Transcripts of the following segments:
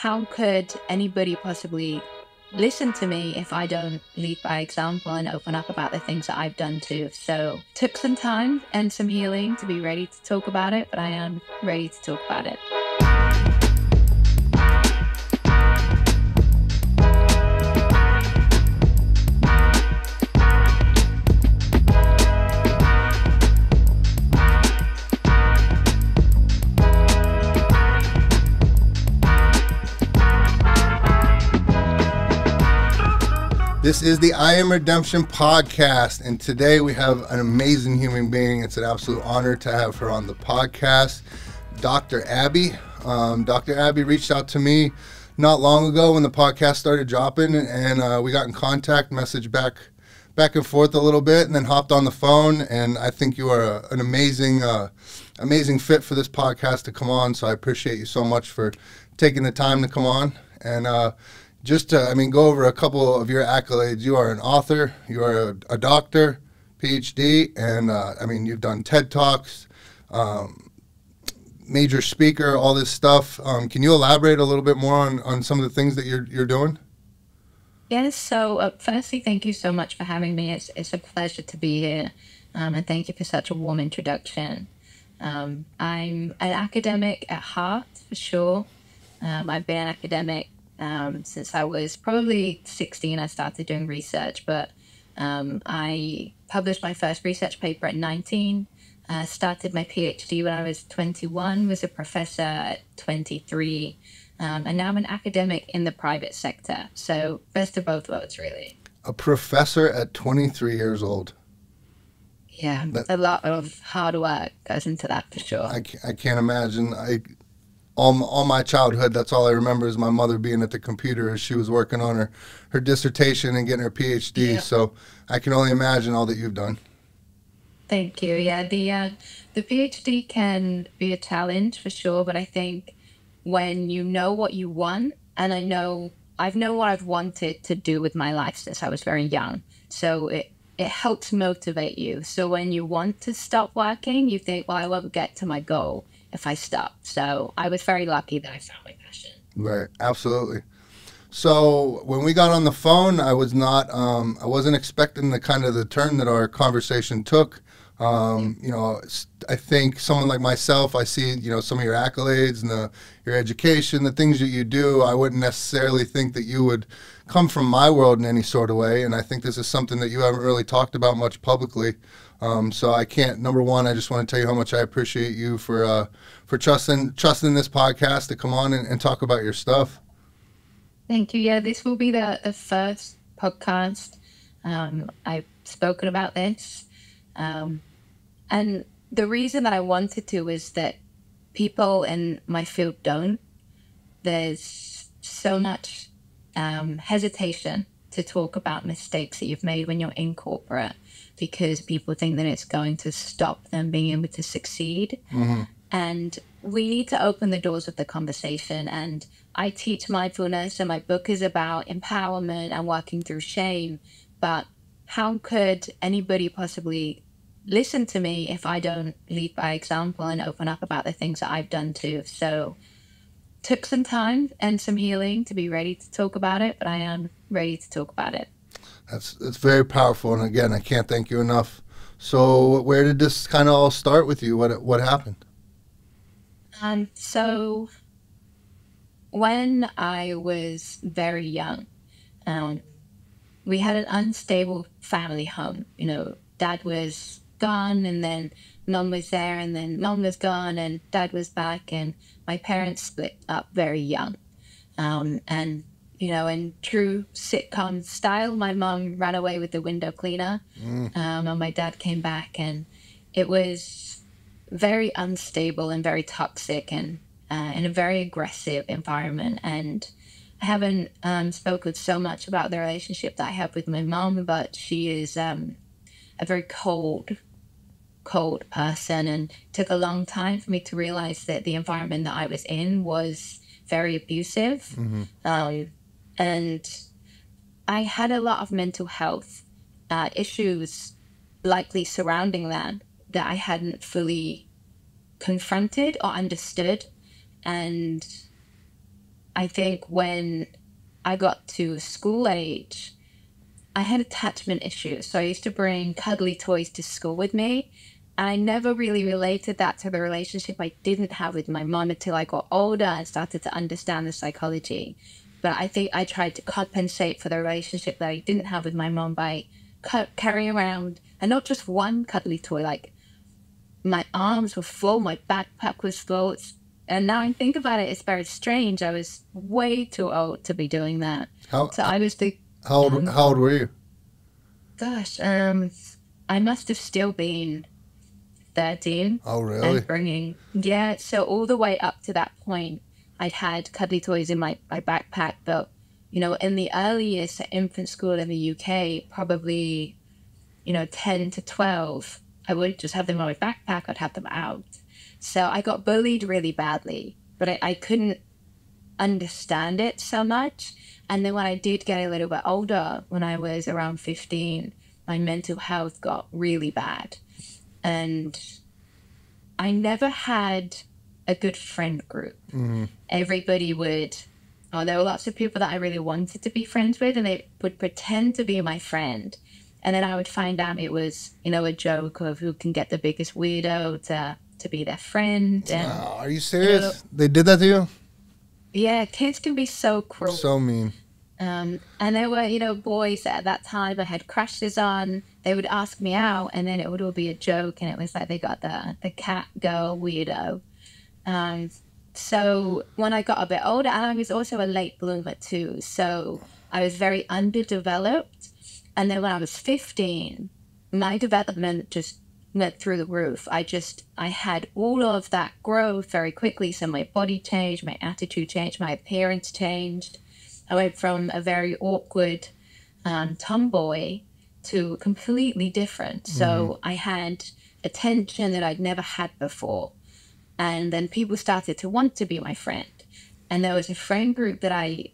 how could anybody possibly listen to me if I don't lead by example and open up about the things that I've done too? So took some time and some healing to be ready to talk about it, but I am ready to talk about it. This is the I Am Redemption podcast, and today we have an amazing human being. It's an absolute honor to have her on the podcast, Dr. Abbie. Dr. Abbie reached out to me not long ago when the podcast started dropping, and we got in contact, messaged back and forth a little bit, and then hopped on the phone. And I think you are an amazing fit for this podcast to come on. So I appreciate you so much for taking the time to come on. And just to, go over a couple of your accolades. You are an author, you are a doctor, PhD, and you've done TED Talks, major speaker, all this stuff. Can you elaborate a little bit more on some of the things that you're doing? Yes, so firstly, thank you so much for having me. It's a pleasure to be here, and thank you for such a warm introduction. I'm an academic at heart, for sure. I've been an academic since I was probably 16. I started doing research, but I published my first research paper at 19, started my PhD when I was 21, was a professor at 23, and now I'm an academic in the private sector. So best of both worlds, really. A professor at 23 years old. Yeah, a lot of hard work goes into that, for sure. I can't imagine. All my childhood, that's all I remember is my mother being at the computer as she was working on her dissertation and getting her PhD. Yeah. So I can only imagine all that you've done. Thank you. Yeah, the PhD can be a challenge for sure, but I think when you know what you want, and I've known what I've wanted to do with my life since I was very young, so it helps motivate you. So when you want to stop working, you think, well, I won't get to my goal if I stop. So I was very lucky that I found my passion. Right, absolutely. So when we got on the phone, I wasn't expecting the turn that our conversation took. I think someone like myself, I see, some of your accolades and your education, the things that you do. I wouldn't necessarily think that you would come from my world in any sort of way. And I think this is something that you haven't really talked about much publicly. So I can't, number one, I just want to tell you how much I appreciate you for trusting this podcast to come on and talk about your stuff. Thank you. Yeah, this will be the first podcast I've spoken about this. And the reason that I wanted to is that people in my field don't. There's so much hesitation to talk about mistakes that you've made when you're in corporate, because people think that it's going to stop them being able to succeed. Mm-hmm. And we need to open the doors of the conversation. And I teach mindfulness, and my book is about empowerment and working through shame. But how could anybody possibly listen to me if I don't lead by example and open up about the things that I've done too? So took some time and some healing to be ready to talk about it, but I am ready to talk about it. That's very powerful, and again, I can't thank you enough. So where did this kind of all start with you? What happened? So when I was very young, we had an unstable family home. Dad was gone, and then mom was there, and then mom was gone, and dad was back, and my parents split up very young. And in true sitcom style, my mom ran away with the window cleaner, and my dad came back, and it was very unstable and very toxic, and in a very aggressive environment. And I haven't spoken so much about the relationship that I have with my mom, but she is a very cold person, and it took a long time for me to realize that the environment that I was in was very abusive. Mm-hmm. And I had a lot of mental health issues likely surrounding that I hadn't fully confronted or understood. And I think when I got to school age, I had attachment issues. So I used to bring cuddly toys to school with me. And I never really related that to the relationship I didn't have with my mom until I got older and started to understand the psychology. But I think I tried to compensate for the relationship that I didn't have with my mom by carrying around, and not just one cuddly toy, like my arms were full, my backpack was full. And now I think about it, it's very strange. I was way too old to be doing that. How So I was the, how old were you? gosh, I must have still been 13 Oh, really? and bringing, yeah, so all the way up to that point, I'd had cuddly toys in my backpack. But, in the early years at infant school in the UK, probably, 10 to 12, I wouldn't just have them in my backpack, I'd have them out. So I got bullied really badly, but I couldn't understand it so much. And then when I did get a little bit older, when I was around 15, my mental health got really bad. And I never had a good friend group. Everybody there were lots of people that I really wanted to be friends with, and they would pretend to be my friend. And then I would find out it was, a joke of who can get the biggest weirdo to be their friend. And, Are you serious? They did that to you? yeah, kids can be so cruel. So mean. And there were, boys that at that time I had crushes on. They would ask me out, and then it would all be a joke, and it was like they got the cat girl weirdo. So when I got a bit older, and I was also a late bloomer too, so I was very underdeveloped. And then when I was 15, my development just went through the roof. I had all of that growth very quickly. So my body changed, my attitude changed, my appearance changed. I went from a very awkward tomboy to completely different. So I had attention that I'd never had before. And then people started to want to be my friend. And there was a friend group that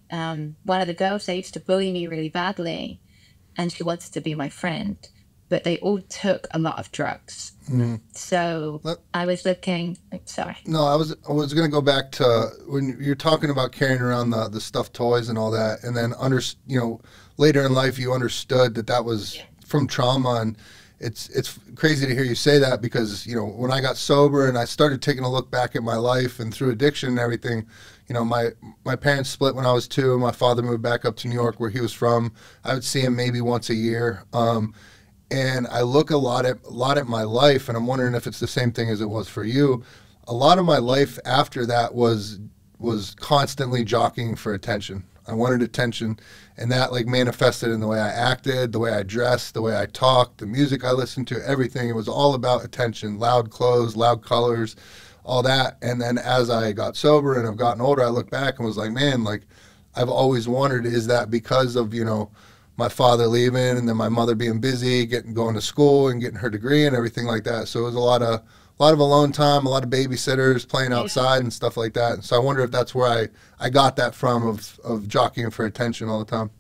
one of the girls, they used to bully me really badly, and she wanted to be my friend, but they all took a lot of drugs. So I was looking, sorry. No, I was going to go back to when you're talking about carrying around the stuffed toys and all that, and then later in life you understood that was from trauma. And it's crazy to hear you say that, because when I got sober and I started taking a look back at my life and through addiction and everything, my parents split when I was 2, and my father moved back up to New York where he was from. I would see him maybe once a year. And I look a lot at my life, and I'm wondering if it's the same thing as it was for you. A lot of my life after that was constantly jockeying for attention. I wanted attention, and that manifested in the way I acted, the way I dressed, the way I talked, the music I listened to, everything. It was all about attention, loud clothes, loud colors, all that. And then as I got sober and I've gotten older, I look back and was like, man, I've always wondered, is that because of, my father leaving, and then my mother being busy, going to school and getting her degree and everything like that. So it was a lot of alone time, a lot of babysitters, playing outside and stuff like that. And so I wonder if that's where I got that from, of jockeying for attention all the time.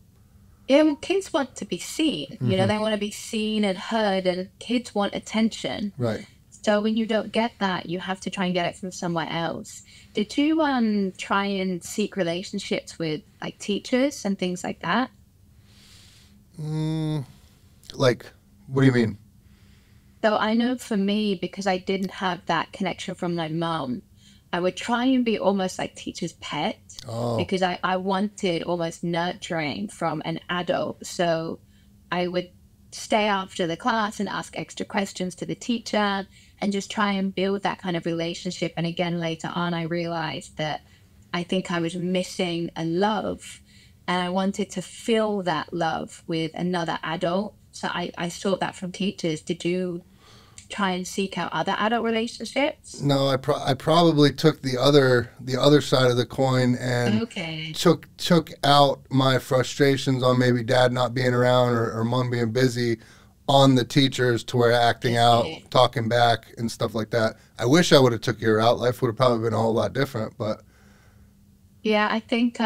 Yeah, well, kids want to be seen. They want to be seen and heard, and kids want attention. Right. So when you don't get that, you have to try and get it from somewhere else. Did you try and seek relationships with teachers and things like that? What do you mean? So I know for me, because I didn't have that connection from my mom, I would try and be almost like teacher's pet, because I wanted almost nurturing from an adult. So I would stay after the class and ask extra questions to the teacher and just try and build that kind of relationship. And again, later on, I realized that I think I was missing a love, and I wanted to fill that love with another adult. So I sought that from teachers. Did you try and seek out other adult relationships? No, I probably took the other side of the coin, and took out my frustrations on maybe dad not being around, or mom being busy, on the teachers, to where acting out, talking back and stuff like that. I wish I would have took your route. Life would have probably been a whole lot different, but yeah, I think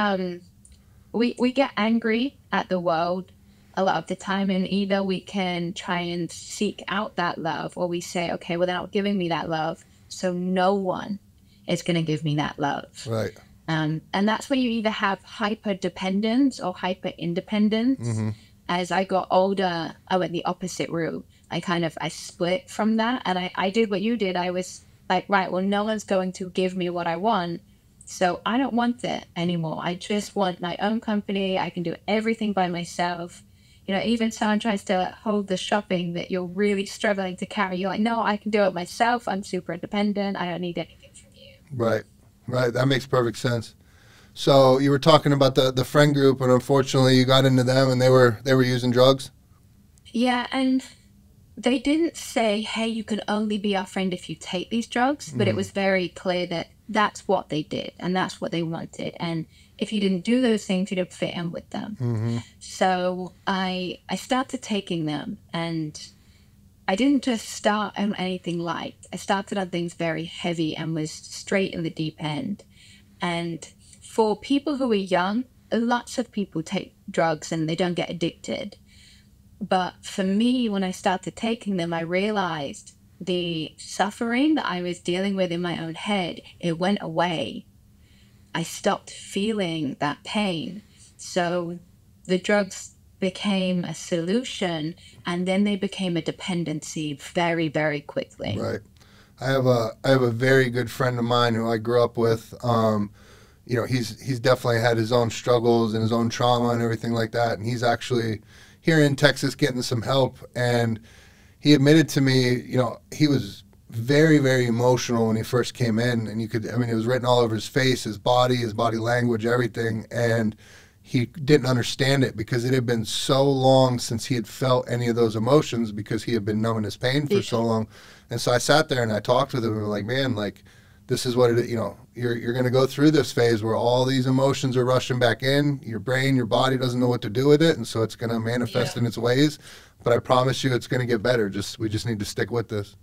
we get angry at the world a lot of the time, and either we can try and seek out that love, or we say, okay, well, they're not giving me that love, so no one is going to give me that love. Right. And that's when you either have hyper dependence or hyper independence. As I got older, I went the opposite route. I split from that, and I did what you did. I was like, right, well, no one's going to give me what I want, so I don't want it anymore. I just want my own company. I can do everything by myself. Even someone tries to hold the shopping that you're really struggling to carry. You're like, no, I can do it myself. I'm super independent. I don't need anything from you. Right. Right. That makes perfect sense. So you were talking about the friend group, and unfortunately you got into them, and they were using drugs. Yeah, and they didn't say, hey, you can only be our friend if you take these drugs, but it was very clear that that's what they did and that's what they wanted. And if you didn't do those things, you didn't fit in with them. So I started taking them, and I didn't just start on anything light. I started on things very heavy and was straight in the deep end. And for people who are young, lots of people take drugs and they don't get addicted. But for me, when I started taking them, I realized the suffering that I was dealing with in my own head, it went away. I stopped feeling that pain. So the drugs became a solution, and then they became a dependency very, very quickly. Right. I have a very good friend of mine who I grew up with. He's definitely had his own struggles and his own trauma and everything like that. And he's actually here in Texas getting some help. And he admitted to me, he was very, very emotional when he first came in. And it was written all over his face, his body language, everything. And he didn't understand it because it had been so long since he had felt any of those emotions because he had been numbing his pain for so long. And so I sat there and I talked with him and was like, man, like, this is what it is. You're going to go through this phase where all these emotions are rushing back in. Your brain, your body doesn't know what to do with it. And so it's going to manifest in its ways. But I promise you it's going to get better. We just need to stick with this.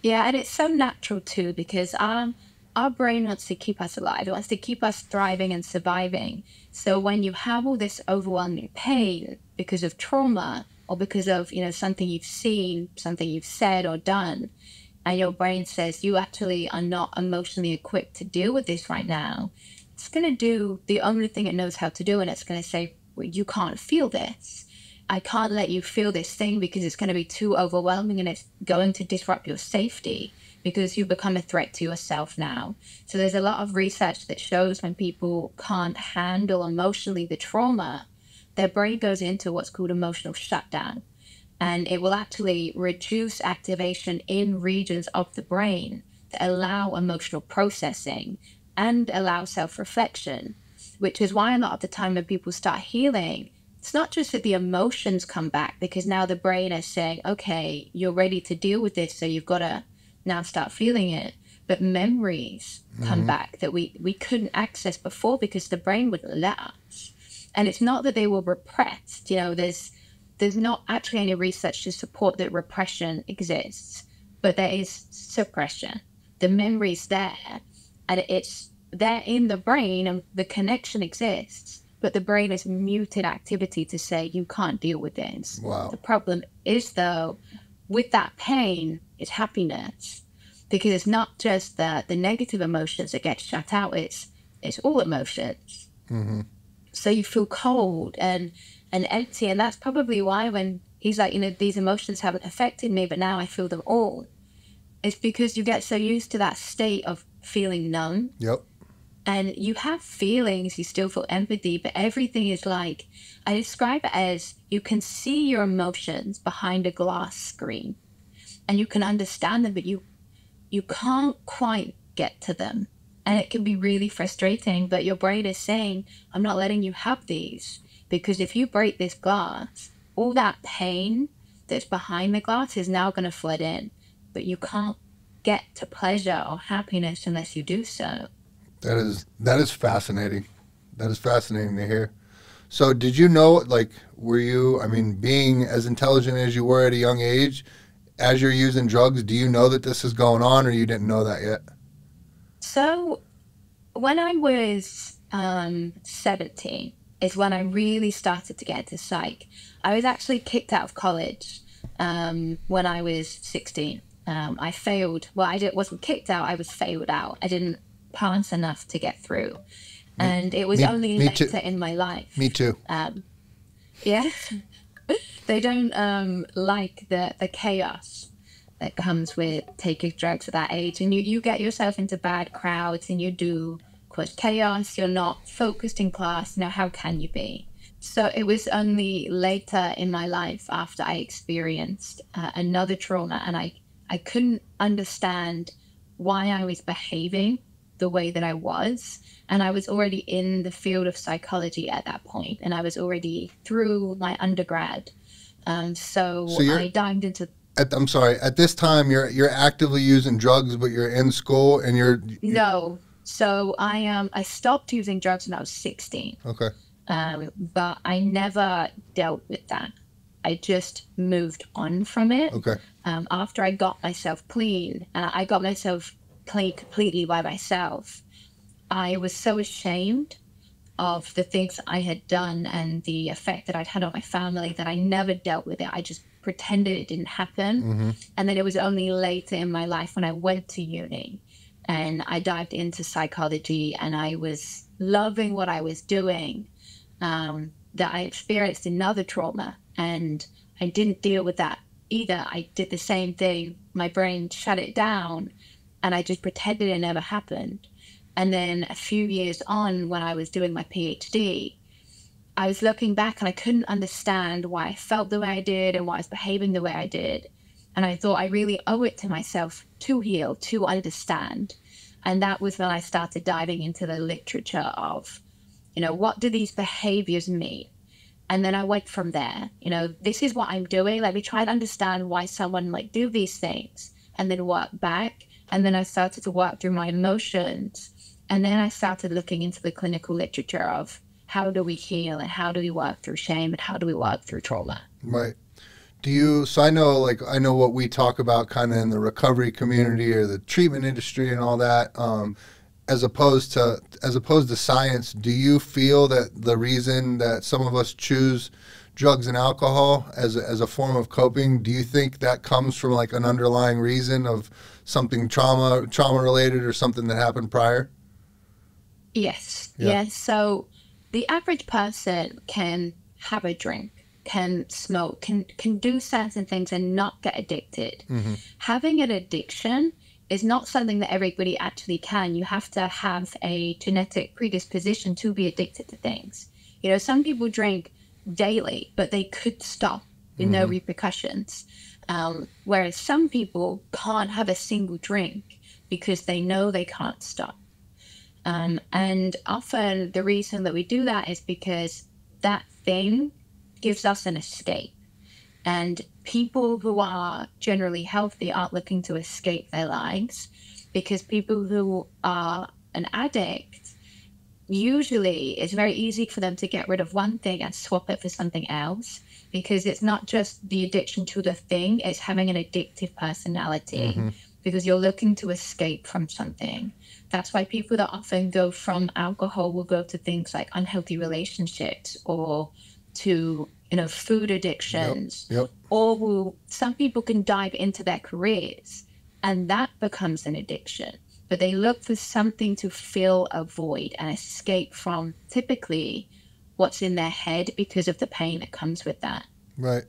Yeah, and it's so natural too, because our brain wants to keep us alive. It wants to keep us thriving and surviving. So when you have all this overwhelming pain because of trauma or because of, something you've seen, something you've said or done, and your brain says you actually are not emotionally equipped to deal with this right now, it's going to do the only thing it knows how to do, and it's going to say, well, you can't feel this. I can't let you feel this thing because it's going to be too overwhelming and it's going to disrupt your safety because you become a threat to yourself now. So there's a lot of research that shows when people can't handle emotionally the trauma, their brain goes into what's called emotional shutdown. And it will actually reduce activation in regions of the brain that allow emotional processing and allow self-reflection, which is why a lot of the time when people start healing, it's not just that the emotions come back because now the brain is saying, okay, you're ready to deal with this, so you've got to now start feeling it. But memories come back that we couldn't access before because the brain wouldn't let us. And it's not that they were repressed. There's not actually any research to support that repression exists, but there is suppression. The memory's there, and it's there in the brain, and the connection exists, but the brain has muted activity to say you can't deal with this. Wow. The problem is, though, with that pain, it's happiness, because it's not just the negative emotions that get shut out, it's all emotions. So you feel cold and empty, and that's probably why when he's like, these emotions haven't affected me, but now I feel them all. It's because you get so used to that state of feeling numb. Yep. And you have feelings, you still feel empathy, but everything is like, I describe it as you can see your emotions behind a glass screen, and you can understand them, but you can't quite get to them. And it can be really frustrating, but your brain is saying, I'm not letting you have these. Because if you break this glass, all that pain that's behind the glass is now going to flood in. But you can't get to pleasure or happiness unless you do so. That is fascinating. That is fascinating to hear. So did you know, being as intelligent as you were at a young age, as you're using drugs, do you know that this is going on, or you didn't know that yet? So when I was 17 is when I really started to get into psych. I was actually kicked out of college when I was 16. I failed. Well, wasn't kicked out, I was failed out. I didn't pass enough to get through. And it was only later in my life. Me too. Yeah. They don't like the chaos that comes with taking drugs at that age. And you get yourself into bad crowds and you do cause chaos. You're not focused in class. How can you be? So it was only later in my life after I experienced another trauma, and I couldn't understand why I was behaving the way that I was. And I was already in the field of psychology at that point, and I was already through my undergrad. So I dived into... I'm sorry, at this time you're actively using drugs, but you're in school and you're... No. So I stopped using drugs when I was 16. Okay. But I never dealt with that. I just moved on from it. Okay. After I got myself clean, and I got myself clean completely by myself, I was so ashamed of the things I had done and the effect that I'd had on my family that I never dealt with it. I just pretended it didn't happen. Mm-hmm. And then it was only later in my life when I went to uni and I dived into psychology and I was loving what I was doing, that I experienced another trauma, and I didn't deal with that either. I did the same thing. My brain shut it down and I just pretended it never happened. And then a few years on, when I was doing my PhD, I was looking back and I couldn't understand why I felt the way I did and why I was behaving the way I did. And I thought I really owe it to myself to heal, to understand. And that was when I started diving into the literature of, what do these behaviors mean? And then I went from there, this is what I'm doing. Let me try to understand why someone might do these things, and then work back. And then I started to work through my emotions. And then I started looking into the clinical literature of how do we heal and how do we work through shame and how do we work through trauma. Right. So I know what we talk about kind of in the recovery community or the treatment industry and all that, as opposed to science. Do you feel that the reason that some of us choose drugs and alcohol as a form of coping, do you think that comes from like an underlying reason of something trauma related or something that happened prior? Yes. Yeah. Yes. So the average person can have a drink, can smoke, can do certain things and not get addicted. Mm-hmm. Having an addiction is not something that everybody actually can. You have to have a genetic predisposition to be addicted to things. Some people drink daily, but they could stop with no repercussions. Whereas some people can't have a single drink because they know they can't stop. And often the reason that we do that is because that thing gives us an escape. And people who are generally healthy aren't looking to escape their lives, because people who are an addict, usually it's very easy for them to get rid of one thing and swap it for something else, because it's not just the addiction to the thing, it's having an addictive personality, because you're looking to escape from something. That's why people that often go from alcohol will go to things like unhealthy relationships or to, food addictions. Yep. Or some people can dive into their careers and that becomes an addiction. But they look for something to fill a void and escape from typically what's in their head because of the pain that comes with that. Right.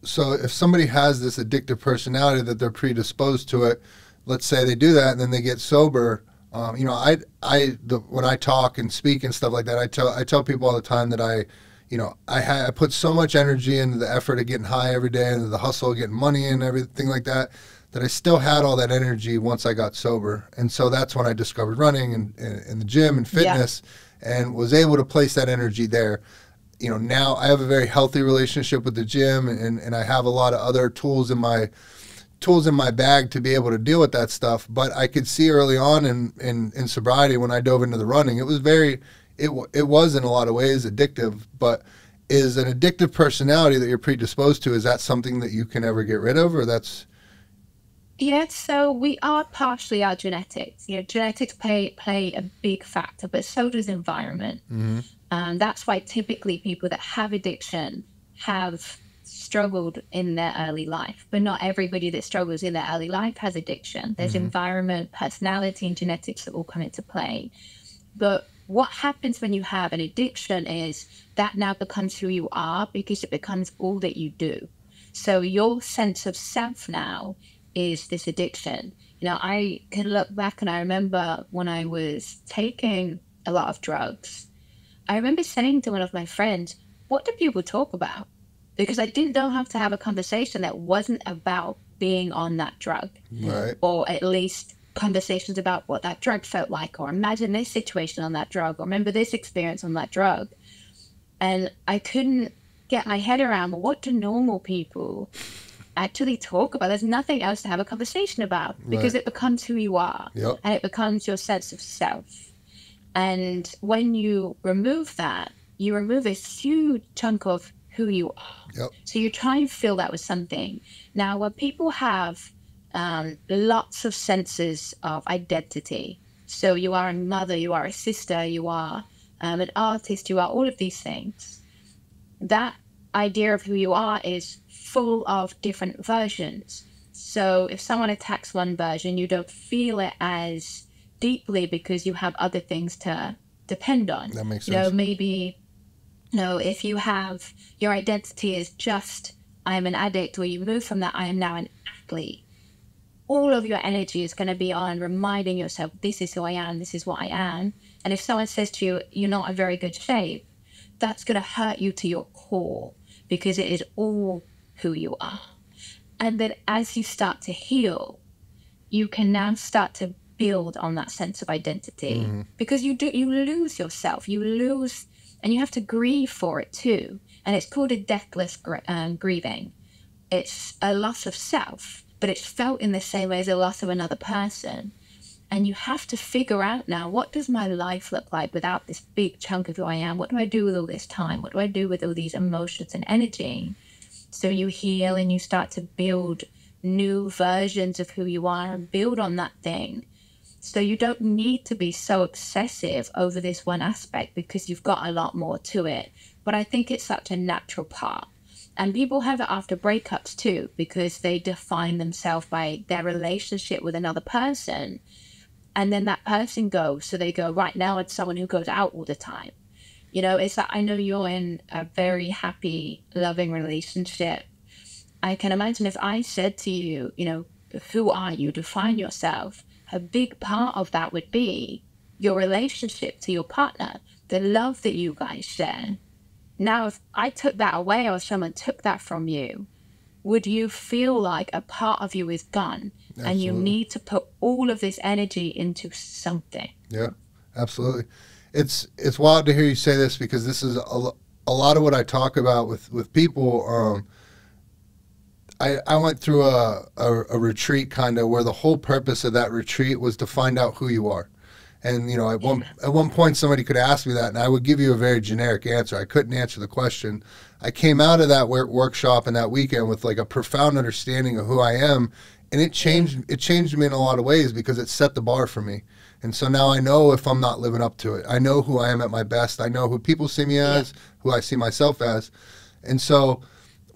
So if somebody has this addictive personality that they're predisposed to it, let's say they do that and then they get sober, when I talk and speak and stuff like that, I tell people all the time that I put so much energy into the effort of getting high every day and the hustle of getting money and everything like that I still had all that energy once I got sober. And so that's when I discovered running and the gym and fitness, and was able to place that energy there. Now I have a very healthy relationship with the gym, and I have a lot of other tools in my bag to be able to deal with that stuff. But I could see early on in sobriety, when I dove into the running, it was in a lot of ways addictive. But is an addictive personality that you're predisposed to, is that something that you can ever get rid of, or that's... Yeah, so we are partially our genetics. Genetics play a big factor, but so does environment. That's why typically people that have addiction have struggled in their early life, but not everybody that struggles in their early life has addiction. There's environment, personality, and genetics that all come into play. But what happens when you have an addiction is that now becomes who you are, because it becomes all that you do. So your sense of self now is this addiction. You know, I can look back and I remember when I was taking a lot of drugs, I remember saying to one of my friends, what do people talk about? Because I didn't know how to have a conversation that wasn't about being on that drug. Right. Or at least conversations about what that drug felt like, or imagine this situation on that drug, or remember this experience on that drug. And I couldn't get my head around, well, what do normal people actually talk about? There's nothing else to have a conversation about, because it becomes who you are. Yep. And it becomes your sense of self. And when you remove that, you remove a huge chunk of who you are. Yep. So you try and fill that with something. Now, when people have lots of senses of identity, so you are a mother, you are a sister, you are an artist, you are all of these things, that idea of who you are is full of different versions. So if someone attacks one version, you don't feel it as deeply because you have other things to depend on. That makes sense. sense. You know, maybe, you know, if you have your identity is just I am an addict, or you move from that I am now an athlete, all of your energy is going to be on reminding yourself, this is who I am, this is what I am. And if someone says to you, you're not in very good shape, that's going to hurt you to your core, because it is all who you are. And then as you start to heal, you can now start to build on that sense of identity, because you lose yourself, and you have to grieve for it too. And it's called a deathless grieving. It's a loss of self, but it's felt in the same way as a loss of another person. And you have to figure out now, what does my life look like without this big chunk of who I am? What do I do with all this time? What do I do with all these emotions and energy? So you heal and you start to build new versions of who you are and build on that thing. So you don't need to be so obsessive over this one aspect, because you've got a lot more to it. But I think it's such a natural part. And people have it after breakups too, because they define themselves by their relationship with another person. And then that person goes, so they go, right now it's someone who goes out all the time. You know, it's like, I know you're in a very happy, loving relationship. I can imagine if I said to you, you know, who are you? Define yourself. A big part of that would be your relationship to your partner, the love that you guys share. Now, if I took that away, or someone took that from you, would you feel like a part of you is gone? Absolutely. And you need to put all of this energy into something? Yeah, absolutely. It's wild to hear you say this, because this is a lot of what I talk about with people. I went through a retreat kind of, where the whole purpose of that retreat was to find out who you are. And, you know, at one point somebody could ask me that, and I would give you a very generic answer. I couldn't answer the question. I came out of that workshop and that weekend with like a profound understanding of who I am, and it changed me in a lot of ways, because it set the bar for me. And so now I know if I'm not living up to it. I know who I am at my best. I know who people see me as, who I see myself as. And so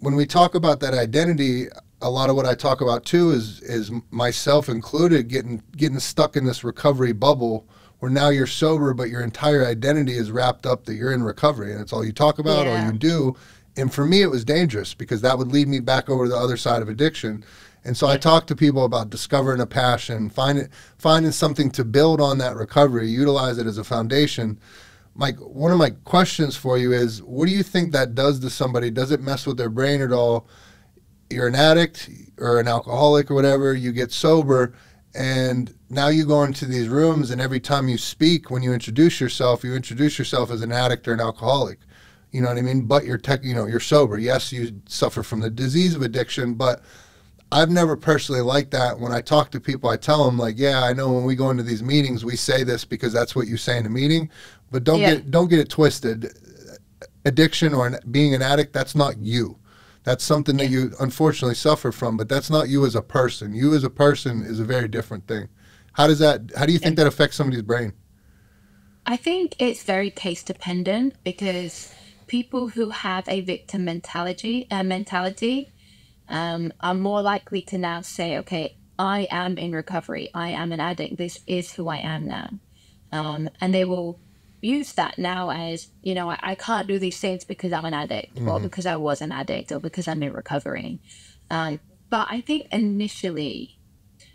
when we talk about that identity, a lot of what I talk about too is myself included getting stuck in this recovery bubble, where now you're sober, but your entire identity is wrapped up that you're in recovery, and it's all you talk about, all you do. And for me, it was dangerous, because that would lead me back over to the other side of addiction. And so I talk to people about discovering a passion, finding something to build on that recovery, utilize it as a foundation. Mike, one of my questions for you is, what do you think that does to somebody? Does it mess with their brain at all? You're an addict or an alcoholic or whatever, you get sober, and now you go into these rooms, and every time you speak, when you introduce yourself as an addict or an alcoholic. You know what I mean? But you're sober. Yes, you suffer from the disease of addiction, but I've never personally liked that. When I talk to people, I tell them, like, yeah, I know when we go into these meetings, we say this because that's what you say in a meeting, but don't get it twisted. Addiction or being an addict, that's not you. That's something that you unfortunately suffer from, but that's not you as a person. You as a person is a very different thing. How do you think that affects somebody's brain? I think it's very case dependent, because people who have a victim mentality are more likely to now say, okay, I am in recovery. I am an addict. This is who I am now. And they will use that now as, I can't do these things because I'm an addict, or because I was an addict, or because I'm in recovery. But I think initially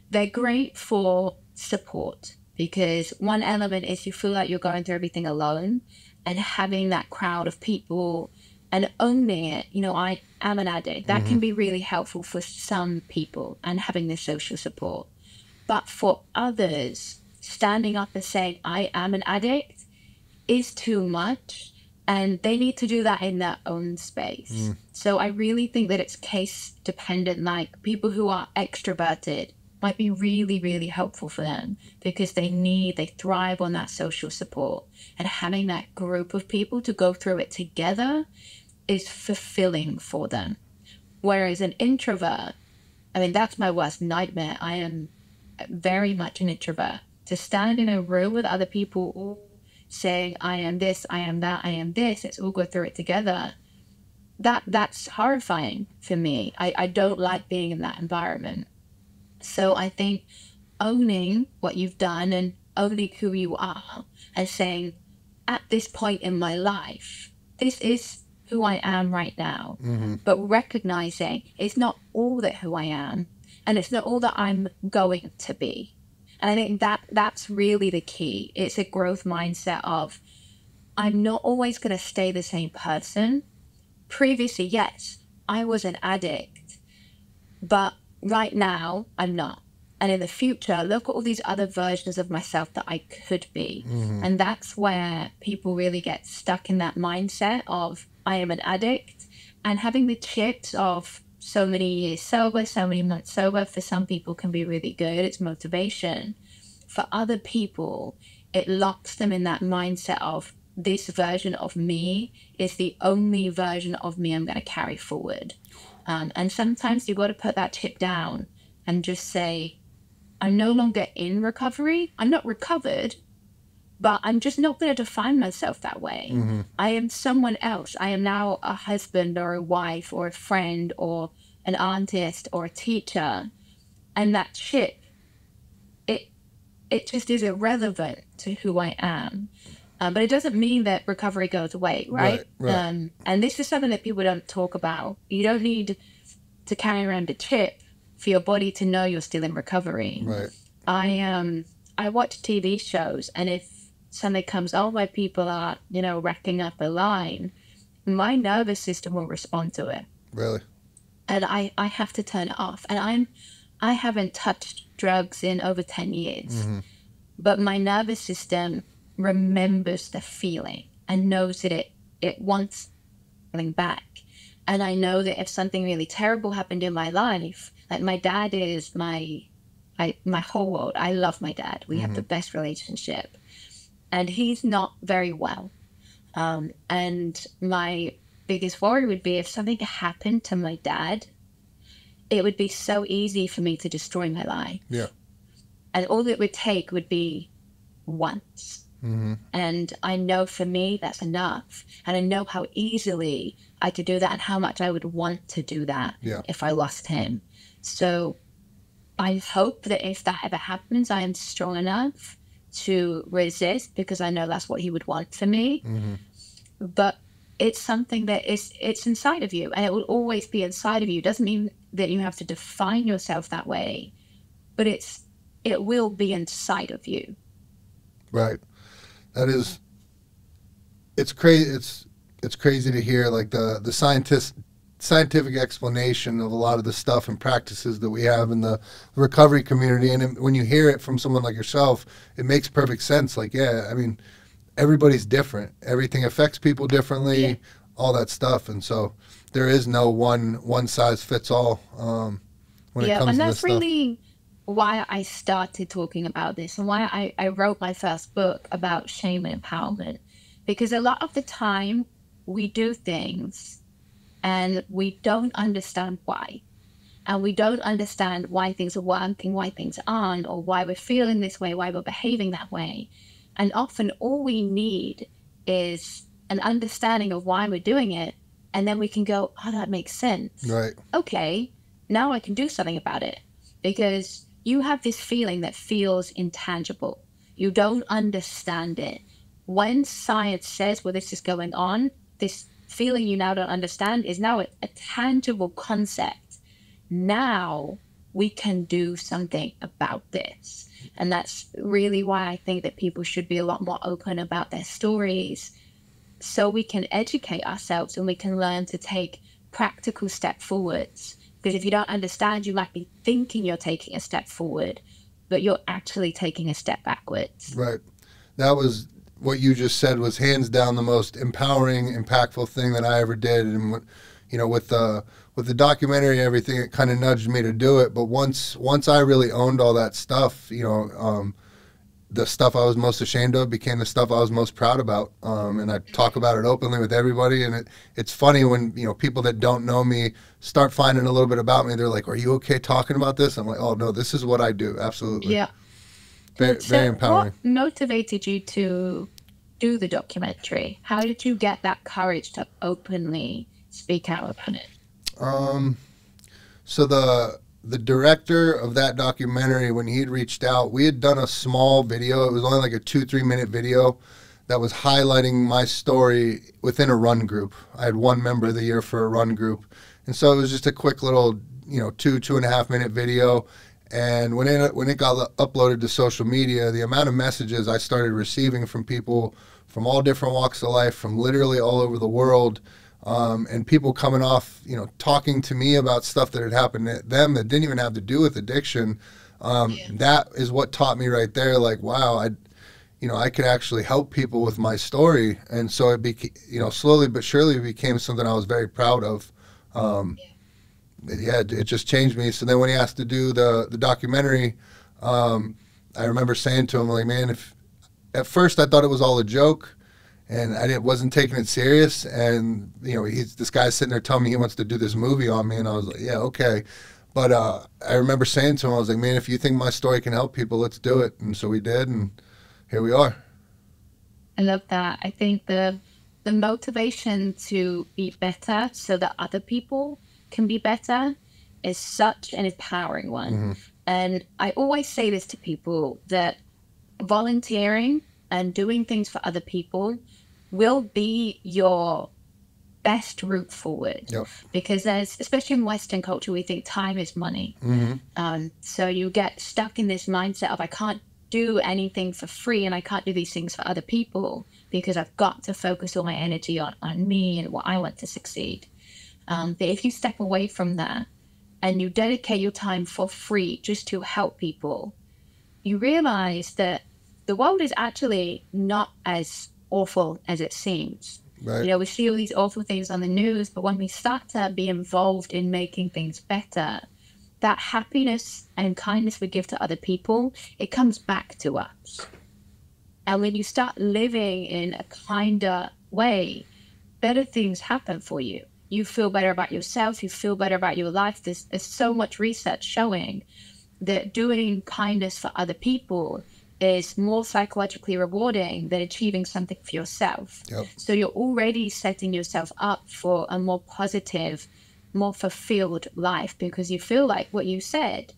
they're great for support, because one element is you feel like you're going through everything alone, and having that crowd of people and owning it, I am an addict, that can be really helpful for some people, and having this social support. But for others, standing up and saying, I am an addict is too much. And they need to do that in their own space. So I really think that it's case dependent. Like, people who are extroverted might be really, really helpful for them, because they thrive on that social support. And having that group of people to go through it together is fulfilling for them. Whereas an introvert, that's my worst nightmare. I am very much an introvert. To stand in a room with other people all saying, I am this, I am that, I am this, let's all go through it together. That's horrifying for me. I don't like being in that environment. So I think owning what you've done and owning who you are, and saying, at this point in my life, this is who I am right now. But recognizing it's not all that who I am, and it's not all that I'm going to be. And I think that's really the key. It's a growth mindset of, I'm not always going to stay the same person. Previously, yes, I was an addict, but right now I'm not. And in the future, look at all these other versions of myself that I could be. And that's where people really get stuck in that mindset of, I am an addict, and having the chips of so many years sober, so many months sober, for some people can be really good. It's motivation. For other people, it locks them in that mindset of, this version of me is the only version of me I'm going to carry forward. And sometimes you've got to put that chip down and just say, I'm no longer in recovery. I'm not recovered, but I'm just not going to define myself that way. I am someone else. I am now a husband or a wife or a friend or an artist or a teacher. And that chip, it just is irrelevant to who I am. But it doesn't mean that recovery goes away, right? Right. And this is something that people don't talk about. You don't need to carry around a chip for your body to know you're still in recovery. Right. I watch TV shows, and if something comes on where people are, racking up a line, my nervous system will respond to it. Really? And I have to turn it off. And I haven't touched drugs in over 10 years. But my nervous system remembers the feeling and knows that it wants something back. And I know that if something really terrible happened in my life, like, my dad is my whole world. I love my dad. We have the best relationship. And he's not very well. And my biggest worry would be, if something happened to my dad, it would be so easy for me to destroy my life. Yeah. And all it would take would be once. And I know for me that's enough. And I know how easily I could do that, and how much I would want to do that if I lost him. So I hope that if that ever happens, I am strong enough to resist, because I know that's what he would want for me. But it's something that it's inside of you, and it will always be inside of you. It doesn't mean that you have to define yourself that way, but it will be inside of you. Right. It's crazy. It's crazy to hear, like, the scientific explanation of a lot of the stuff and practices that we have in the recovery community. And when you hear it from someone like yourself, it makes perfect sense. Like, everybody's different. Everything affects people differently, all that stuff. And so there is no one size fits all when it comes to this stuff. And that's really why I started talking about this, and why I wrote my first book about shame and empowerment. Because a lot of the time we do things and we don't understand why. And we don't understand why things are working, why things aren't, or why we're feeling this way, why we're behaving that way. And often all we need is an understanding of why we're doing it, and then we can go, oh, that makes sense. Right. Okay, now I can do something about it. Because you have this feeling that feels intangible. You don't understand it. When science says, well, this is going on, this feeling you now don't understand is now a tangible concept. Now we can do something about this. And that's really why I think that people should be a lot more open about their stories, so we can educate ourselves and we can learn to take practical step forwards. Because if you don't understand, you might be thinking you're taking a step forward, but you're actually taking a step backwards. Right. That was what you just said, was hands down the most empowering, impactful thing that I ever did. And you know, with the documentary and everything, it kind of nudged me to do it. But once I really owned all that stuff, you know, the stuff I was most ashamed of became the stuff I was most proud about. And I talk about it openly with everybody. And it's funny when, you know, people that don't know me start finding a little bit about me. They're like, are you okay talking about this? I'm like, oh, no, this is what I do. Absolutely. Yeah. Very empowering. What motivated you to do the documentary? How did you get that courage to openly speak out about it? So the director of that documentary, when he'd reached out, we had done a small video. It was only like a 2-3 minute video that was highlighting my story within a run group. I had won member of the year for a run group. And so it was just a quick little, you know, 2.5 minute video. And when it got uploaded to social media, the amount of messages I started receiving from people from all different walks of life, from literally all over the world, and people coming off, you know, talking to me about stuff that had happened to them that didn't even have to do with addiction. That is what taught me right there, like, wow, I could actually help people with my story. And so it became, you know, slowly but surely it became something I was very proud of. It just changed me. So then when he asked to do the documentary, I remember saying to him, like, man, at first I thought it was all a joke, and I wasn't taking it serious. And, you know, this guy's sitting there telling me he wants to do this movie on me. And I was like, yeah, okay. But I remember saying to him, I was like, man, if you think my story can help people, let's do it. And so we did, and here we are. I love that. I think the motivation to be better so that other people can be better is such an empowering one. Mm-hmm. And I always say this to people, that volunteering and doing things for other people will be your best route forward. Yep. Because especially in Western culture, we think time is money. Mm-hmm. So you get stuck in this mindset of, I can't do anything for free and I can't do these things for other people because I've got to focus all my energy on me and what I want to succeed. But if you step away from that and you dedicate your time for free just to help people, you realize that the world is actually not as awful as it seems. Right. You know, we see all these awful things on the news, but when we start to be involved in making things better, that happiness and kindness we give to other people, it comes back to us. And when you start living in a kinder way, better things happen for you. You feel better about yourself, you feel better about your life. There's so much research showing that doing kindness for other people is more psychologically rewarding than achieving something for yourself. Yep. So you're already setting yourself up for a more positive, more fulfilled life, because you feel like what you said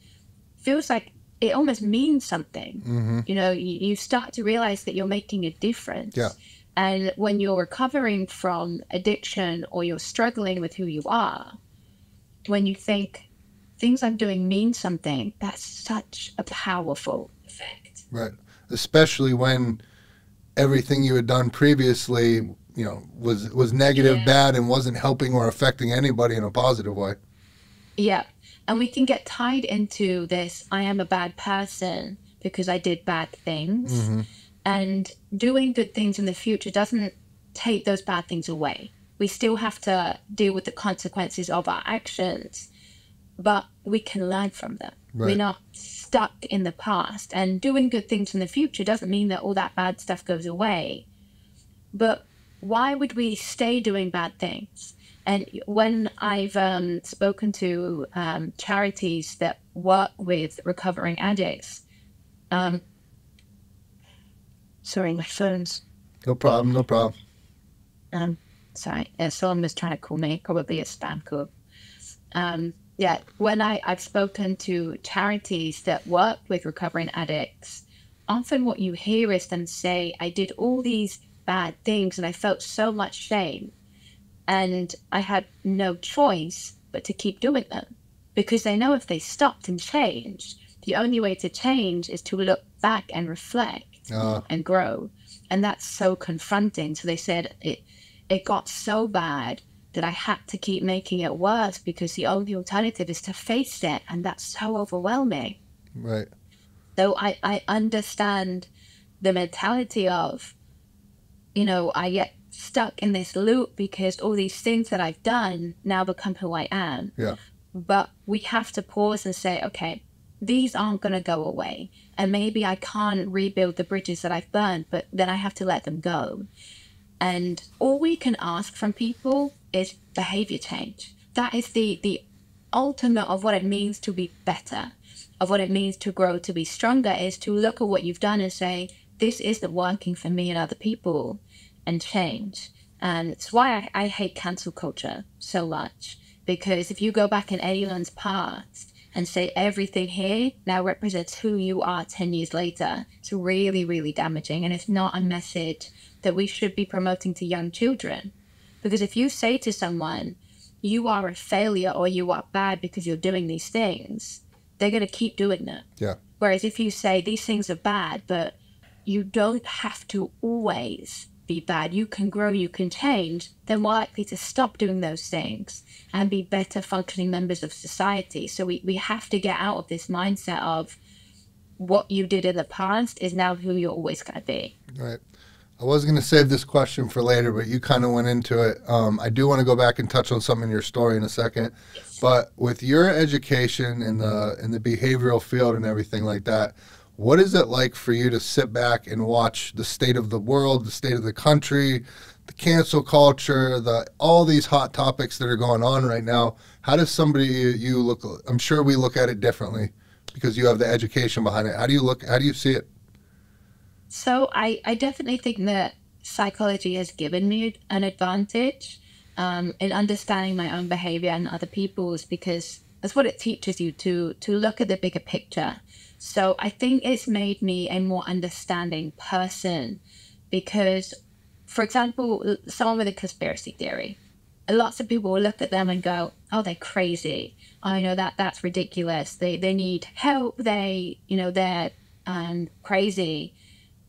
feels like it almost means something. Mm-hmm. You know, you start to realize that you're making a difference. Yeah. And when you're recovering from addiction or you're struggling with who you are, when you think things I'm doing mean something, that's such a powerful effect. Right. Especially when everything you had done previously, you know, was negative, bad, and wasn't helping or affecting anybody in a positive way. Yeah. And we can get tied into this, I am a bad person because I did bad things. Mm-hmm. And doing good things in the future doesn't take those bad things away. We still have to deal with the consequences of our actions, but we can learn from them. Right. We're not stuck in the past. And doing good things in the future doesn't mean that all that bad stuff goes away. But why would we stay doing bad things? And when I've spoken to charities that work with recovering addicts, sorry, my phone's... No problem. Um, sorry, someone was trying to call me, probably a spam call. Yeah, when I've spoken to charities that work with recovering addicts, often what you hear is them say, I did all these bad things and I felt so much shame. And I had no choice but to keep doing them because they know if they stopped and changed, the only way to change is to look back and reflect and grow. And that's so confronting. So they said it got so bad that I had to keep making it worse because the only alternative is to face it. And that's so overwhelming. Right. So I understand the mentality of, I get stuck in this loop because all these things that I've done now become who I am. Yeah. But we have to pause and say, okay, these aren't going to go away. And maybe I can't rebuild the bridges that I've burned, but then I have to let them go. And all we can ask from people is behavior change. That is the ultimate of what it means to be better, of what it means to grow, to be stronger, is to look at what you've done and say, this isn't working for me and other people, and change. And it's why I hate cancel culture so much. Because if you go back in anyone's past and say everything here now represents who you are 10 years later, it's really, really damaging. And it's not a message that we should be promoting to young children. Because if you say to someone, you are a failure or you are bad because you're doing these things, they're going to keep doing them. Yeah. Whereas if you say these things are bad, but you don't have to always be bad, you can grow, you can change, then we're likely to stop doing those things and be better functioning members of society. So we have to get out of this mindset of what you did in the past is now who you're always going to be. Right. I was going to save this question for later, but you kind of went into it. I do want to go back and touch on some in your story in a second. Yes. But with your education in the behavioral field and everything like that, what is it like for you to sit back and watch the state of the world, the state of the country, the cancel culture, all these hot topics that are going on right now? How does somebody you look? I'm sure we look at it differently because you have the education behind it. How do you see it? So I definitely think that psychology has given me an advantage in understanding my own behavior and other people's, because that's what it teaches you to look at the bigger picture. So I think it's made me a more understanding person because, for example, someone with a conspiracy theory, lots of people will look at them and go, oh, they're crazy. I know that's ridiculous. They need help. They're crazy.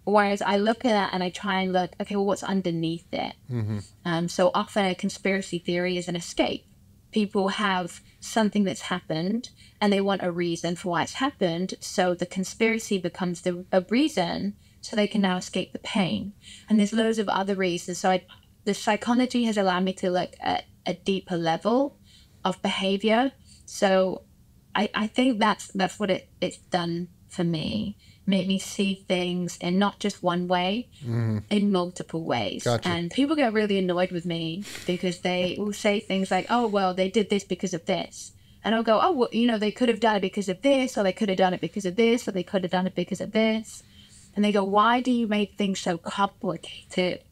Whereas I look at that and I try and look, okay, well, what's underneath it? Mm-hmm. So often a conspiracy theory is an escape. People have something that's happened and they want a reason for why it's happened. So the conspiracy becomes a reason so they can now escape the pain. And there's loads of other reasons. So the psychology has allowed me to look at a deeper level of behavior. So I think that's what it's done for me. Made me see things in not just one way, in multiple ways. Gotcha. And people get really annoyed with me because they will say things like, oh, well, they did this because of this. And I'll go, oh, well, they could have done it because of this, or they could have done it because of this, or they could have done it because of this. And they go, why do you make things so complicated?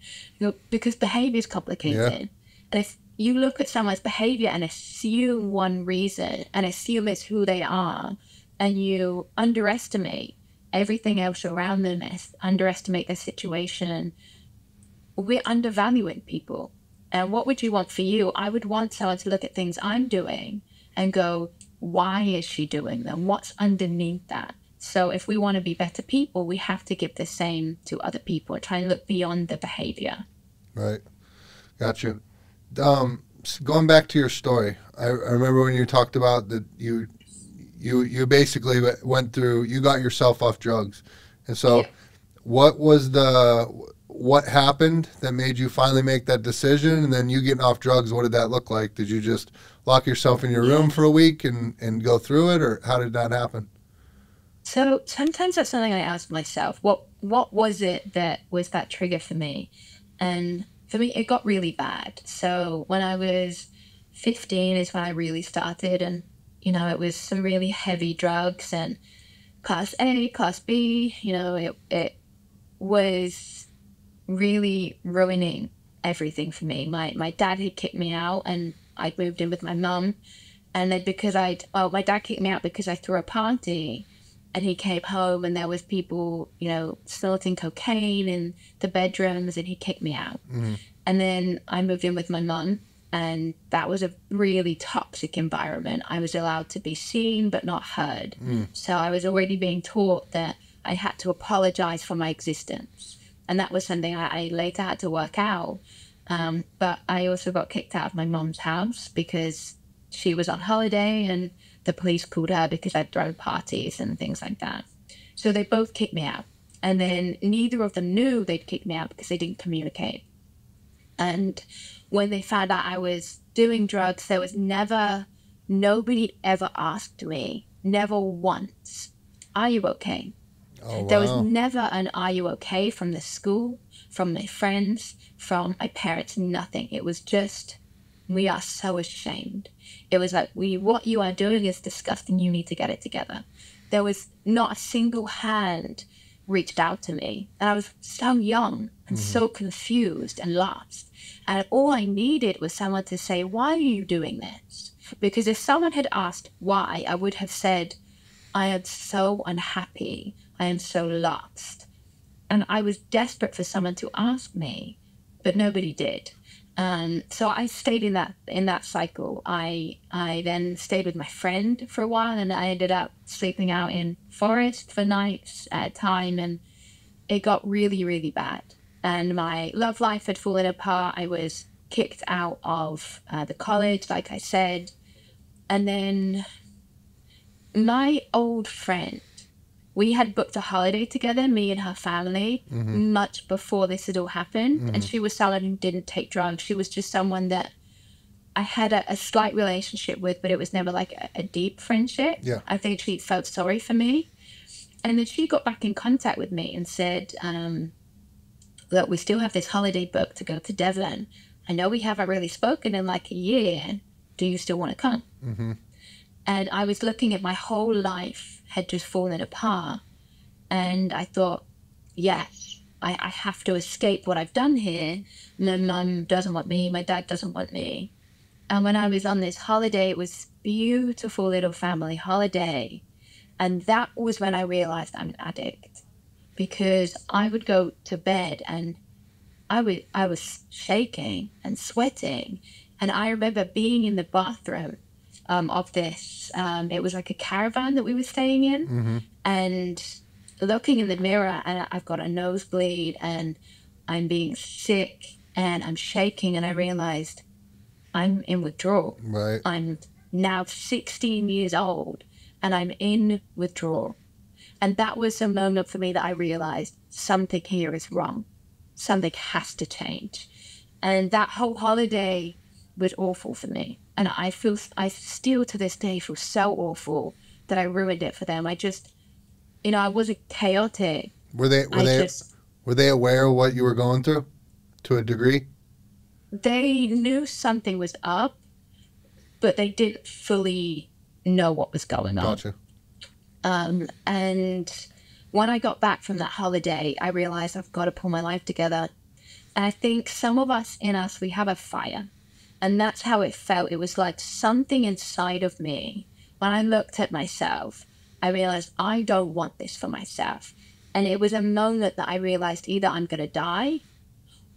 Because behavior is complicated. Yeah. And if you look at someone's behavior and assume one reason and assume it's who they are, and you underestimate everything else around them, underestimate their situation, we're undervaluing people. And what would you want for you? I would want someone to look at things I'm doing and go, why is she doing them? What's underneath that? So if we want to be better people, we have to give the same to other people, try and look beyond the behavior. Right. Gotcha. Going back to your story, I remember when you talked about that you basically went through, you got yourself off drugs. And so Yeah. what happened that made you finally make that decision? And then you getting off drugs, what did that look like? Did you just lock yourself in your room for a week and go through it, or how did that happen? So sometimes that's something I ask myself. What was it that was that trigger for me? And for me, it got really bad. So when I was 15 is when I really started, and it was some really heavy drugs and class A, class B. It was really ruining everything for me. My dad had kicked me out, and I'd moved in with my mum. And then my dad kicked me out because I threw a party, and he came home and there was people, snorting cocaine in the bedrooms, and he kicked me out. And then I moved in with my mum, and that was a really toxic environment. I was allowed to be seen but not heard. So I was already being taught that I had to apologize for my existence. And that was something I later had to work out. But I also got kicked out of my mom's house because she was on holiday and the police called her because I'd thrown parties and things like that. So they both kicked me out. And then neither of them knew they'd kicked me out because they didn't communicate. And when they found out I was doing drugs, nobody ever asked me, never once, are you okay? Oh, wow. There was never an are you okay from the school, from my friends, from my parents, nothing. It was just, we are so ashamed. It was like, what you are doing is disgusting. You need to get it together. There was not a single hand reached out to me. And I was so young and so confused and lost. And all I needed was someone to say, why are you doing this? Because if someone had asked why, I would have said, I am so unhappy. I am so lost. And I was desperate for someone to ask me, but nobody did. So I stayed in that cycle. I then stayed with my friend for a while, and I ended up sleeping out in forest for nights at a time, and it got really, really bad. And my love life had fallen apart. I was kicked out of the college, like I said. And then my old friend, we had booked a holiday together, me and her family, much before this had all happened. And she was someone who didn't take drugs. She was just someone that I had a slight relationship with, but it was never like a deep friendship. Yeah. I think she felt sorry for me. And then she got back in contact with me and said, look, we still have this holiday booked to go to Devon. I know we haven't really spoken in like a year. Do you still want to come? And I was looking at my whole life had just fallen apart. And I thought, yes, I have to escape what I've done here. My mum doesn't want me. My dad doesn't want me. And when I was on this holiday, it was beautiful little family holiday. And that was when I realized I'm an addict. Because I would go to bed and I was shaking and sweating. And I remember being in the bathroom of this. It was like a caravan that we were staying in, and looking in the mirror, and I've got a nosebleed and I'm being sick and I'm shaking, and I realized I'm in withdrawal. Right. I'm now 16 years old and I'm in withdrawal. And that was a moment for me that I realized something here is wrong. Something has to change. And that whole holiday was awful for me. And I still to this day feel so awful that I ruined it for them. I just, I wasn't chaotic. Were they aware of what you were going through to a degree? They knew something was up, but they didn't fully know what was going on. Gotcha. And when I got back from that holiday, I realized I've got to pull my life together. And I think some of us, we have a fire. And that's how it felt. It was like something inside of me. When I looked at myself, I realized I don't want this for myself. And it was a moment that I realized either I'm going to die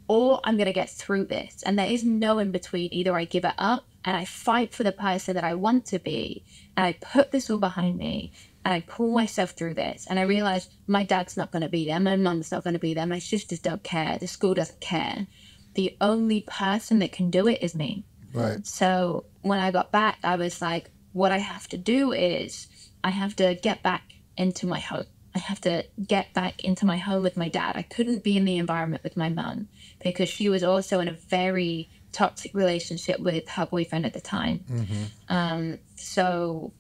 or I'm going to get through this. And there is no in between. Either I give it up and I fight for the person that I want to be, and I put this all behind me, and I pull myself through this. And I realized my dad's not going to be there. My mom's not going to be there. My sisters don't care. The school doesn't care. The only person that can do it is me. Right. So when I got back, I was like, what I have to do is I have to get back into my home. I have to get back into my home with my dad. I couldn't be in the environment with my mum because she was also in a very toxic relationship with her boyfriend at the time. So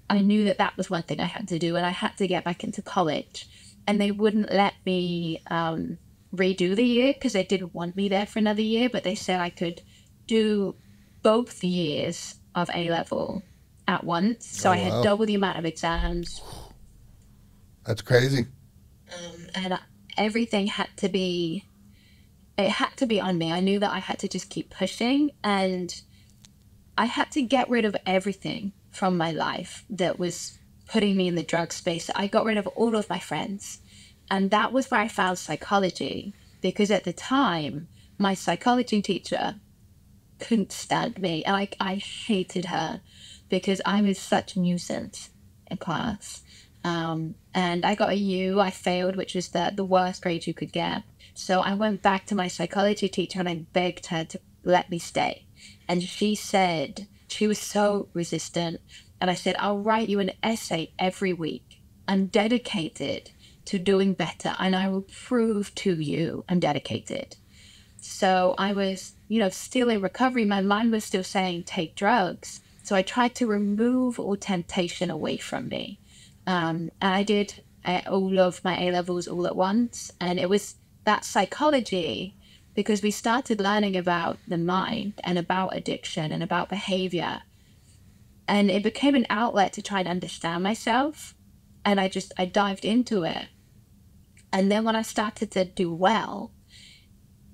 I knew that was one thing I had to do, and I had to get back into college. And they wouldn't let me redo the year because they didn't want me there for another year, but they said I could do both years of A-level at once. So I had double the amount of exams. That's crazy. And everything had to be it had to be on me. I knew that I had to just keep pushing, and I had to get rid of everything from my life that was putting me in the drug space. I got rid of all of my friends. And that was where I found psychology, because at the time, my psychology teacher couldn't stand me. And I hated her because I was such a nuisance in class. And I got a U. I failed, which was the worst grade you could get. So I went back to my psychology teacher and I begged her to let me stay. And she said, she was so resistant. And I said, I'll write you an essay every week. I'm dedicated to doing better, and I will prove to you I'm dedicated. So I was, still in recovery. My mind was still saying, take drugs. So I tried to remove all temptation away from me. And I did all of my A-levels all at once. And it was that psychology, because we started learning about the mind and about addiction and about behavior. And it became an outlet to try and understand myself. And I dived into it. And then when I started to do well,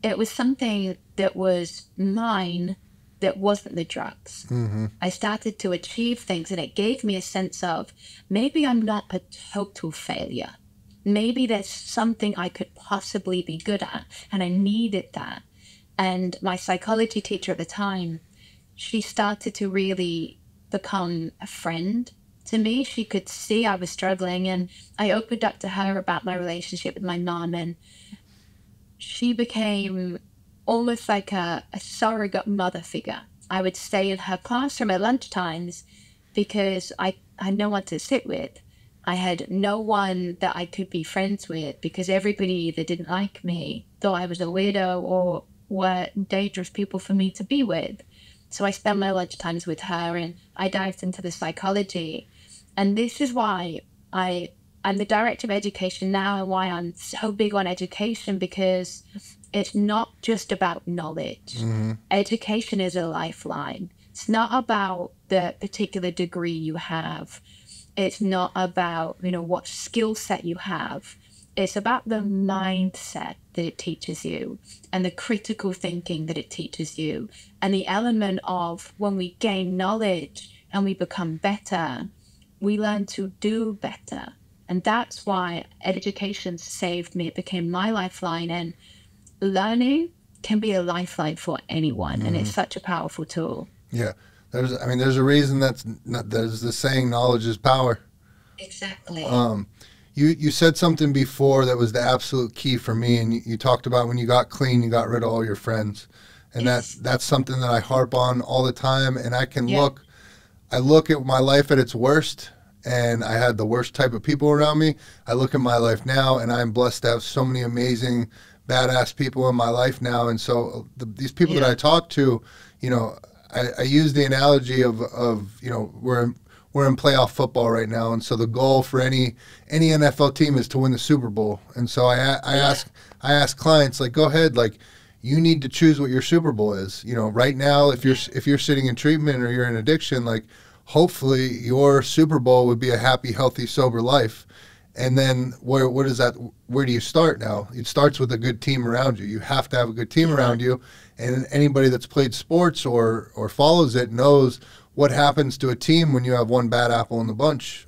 it was something that was mine that wasn't the drugs. Mm-hmm. I started to achieve things, and it gave me a sense of, maybe I'm not a total failure. Maybe there's something I could possibly be good at, and I needed that. And my psychology teacher at the time, she started to really become a friend to me. She could see I was struggling, and I opened up to her about my relationship with my mom, and she became almost like a surrogate mother figure. I would stay in her classroom at lunchtimes because I had no one to sit with. I had no one that I could be friends with, because everybody that didn't like me thought I was a weirdo or were dangerous people for me to be with. So I spent my lunchtimes with her, and I dived into the psychology. And this is why I'm the director of education now, and why I'm so big on education, because it's not just about knowledge. Mm-hmm. Education is a lifeline. It's not about the particular degree you have. It's not about, what skill set you have. It's about the mindset that it teaches you, and the critical thinking that it teaches you, and the element of, when we gain knowledge and we become better, we learn to do better. And that's why education saved me. It became my lifeline, and learning can be a lifeline for anyone. Mm-hmm. And it's such a powerful tool. Yeah. There's a reason there's the saying, knowledge is power. Exactly. You said something before that was the absolute key for me, and you talked about when you got clean, you got rid of all your friends. And Yes. that's something that I harp on all the time. And I look at my life at its worst, and I had the worst type of people around me. I look at my life now, and I'm blessed to have so many amazing, badass people in my life now. And so these people that I talk to, I use the analogy of we're in playoff football right now, and so the goal for any NFL team is to win the Super Bowl. And so I ask clients, like, go ahead, like, you need to choose what your Super Bowl is. Right now, if you're sitting in treatment or you're in addiction, like, hopefully your Super Bowl would be a happy, healthy, sober life. And then where do you start now? It starts with a good team around you. You have to have a good team around you. And anybody that's played sports or follows it knows what happens to a team when you have one bad apple in the bunch.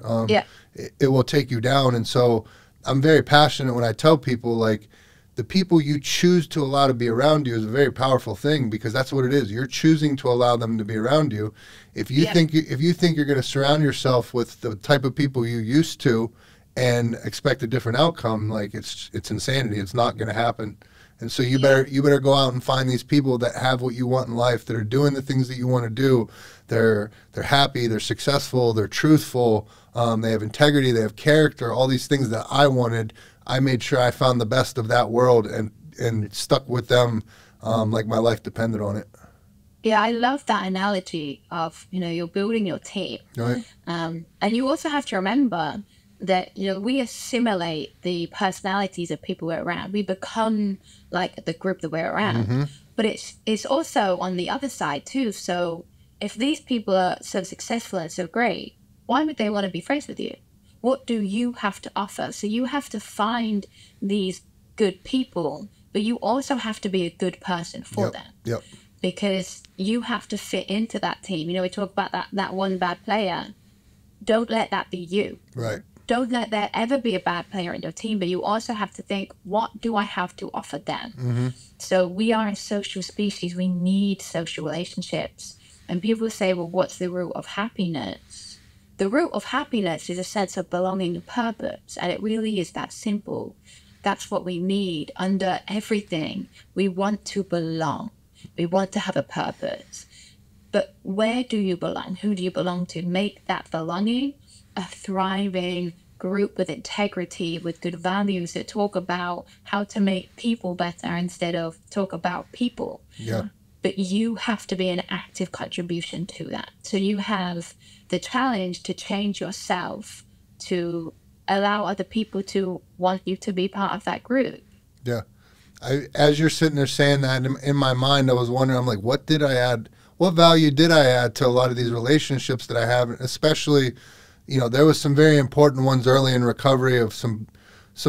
It will take you down. And so I'm very passionate when I tell people, like, the people you choose to allow to be around you is a very powerful thing, because that's what it is. You're choosing to allow them to be around you. If you think you're going to surround yourself with the type of people you used to and expect a different outcome, like, it's insanity. It's not going to happen. And so you better go out and find these people that have what you want in life, that are doing the things that you want to do. They're happy, they're successful, they're truthful, they have integrity, they have character, all these things that I wanted. I made sure I found the best of that world and stuck with them like my life depended on it. Yeah, I love that analogy of, you're building your team. Right. And you also have to remember that, we assimilate the personalities of people we're around. We become like the group that we're around. Mm-hmm. But it's also on the other side too. So if these people are so successful and so great, why would they want to be friends with you? What do you have to offer? So you have to find these good people but you also have to be a good person for them. Yep. Because you have to fit into that team. You know, we talk about that one bad player. Don't let that be you. Right. Don't let there ever be a bad player in your team, but you also have to think, what do I have to offer them? So we are a social species. We need social relationships. And people say, well, what's the root of happiness? The root of happiness is a sense of belonging and purpose. And it really is that simple. That's what we need under everything. We want to belong. We want to have a purpose. But where do you belong? Who do you belong to? Make that belonging a thriving group with integrity, with good values that talk about how to make people better instead of talk about people. Yeah. But you have to be an active contribution to that. So you have the challenge to change yourself to allow other people to want you to be part of that group. Yeah. As you're sitting there saying that, in my mind, I was wondering, I'm like, what did I add? What value did I add to a lot of these relationships that I have? Especially, you know, there was some very important ones early in recovery of some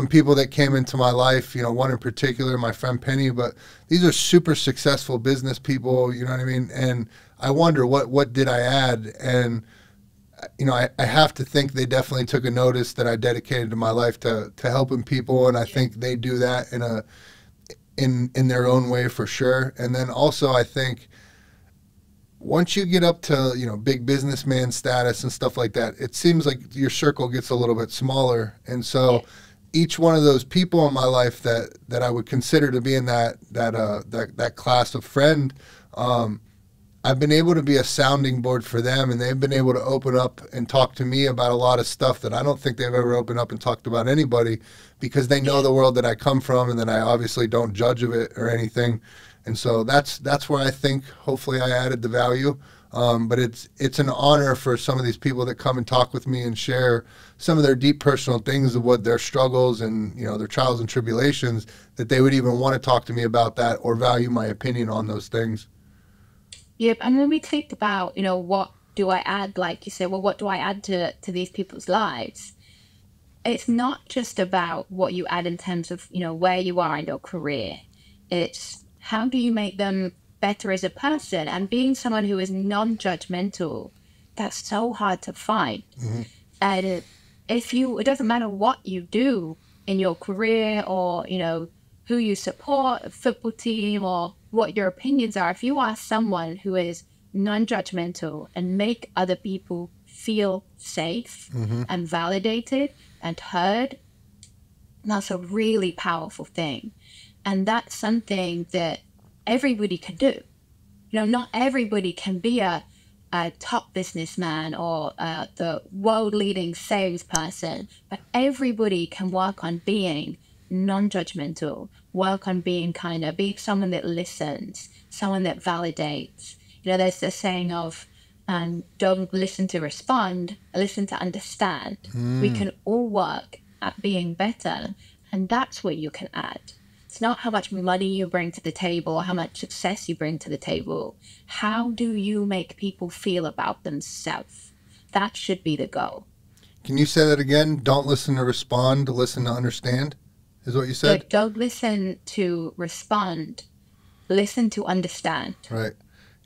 people that came into my life, you know, one in particular, my friend Penny, but these are super successful business people, you know what I mean? And I wonder what did I add? And, you know, I have to think they definitely took a notice that I dedicated to my life to helping people. And I think they do that in their own way for sure. And then also I think once you get up to, you know, big businessman status and stuff like that, it seems like your circle gets a little bit smaller. And so each one of those people in my life that I would consider to be in that class of friend, I've been able to be a sounding board for them, and they've been able to open up and talk to me about a lot of stuff that I don't think they've ever opened up and talked about anybody, because they know the world that I come from, and that I obviously don't judge of it or anything. And so that's where I think hopefully I added the value. But it's an honor for some of these people that come and talk with me and share some of their deep personal things of what their struggles and, you know, their trials and tribulations, that they would even want to talk to me about that or value my opinion on those things. Yep. And when we think about, you know, what do I add, like you said, well, what do I add to these people's lives? It's not just about what you add in terms of, you know, where you are in your career. It's how do you make them better as a person? And being someone who is non-judgmental, that's so hard to find. And it doesn't matter what you do in your career or, you know, who you support, a football team, or what your opinions are. If you are someone who is non-judgmental and make other people feel safe and validated and heard, that's a really powerful thing. And that's something that everybody can do. You know, not everybody can be a top businessman or the world-leading salesperson, but everybody can work on being non-judgmental, work on being kinder, being someone that listens, someone that validates. You know, there's the saying of, don't listen to respond, listen to understand. We can all work at being better, and that's what you can add. It's not how much money you bring to the table or how much success you bring to the table. How do you make people feel about themselves? That should be the goal. Can you say that again? Don't listen to respond, listen to understand, is what you said? Don't listen to respond, listen to understand. Right.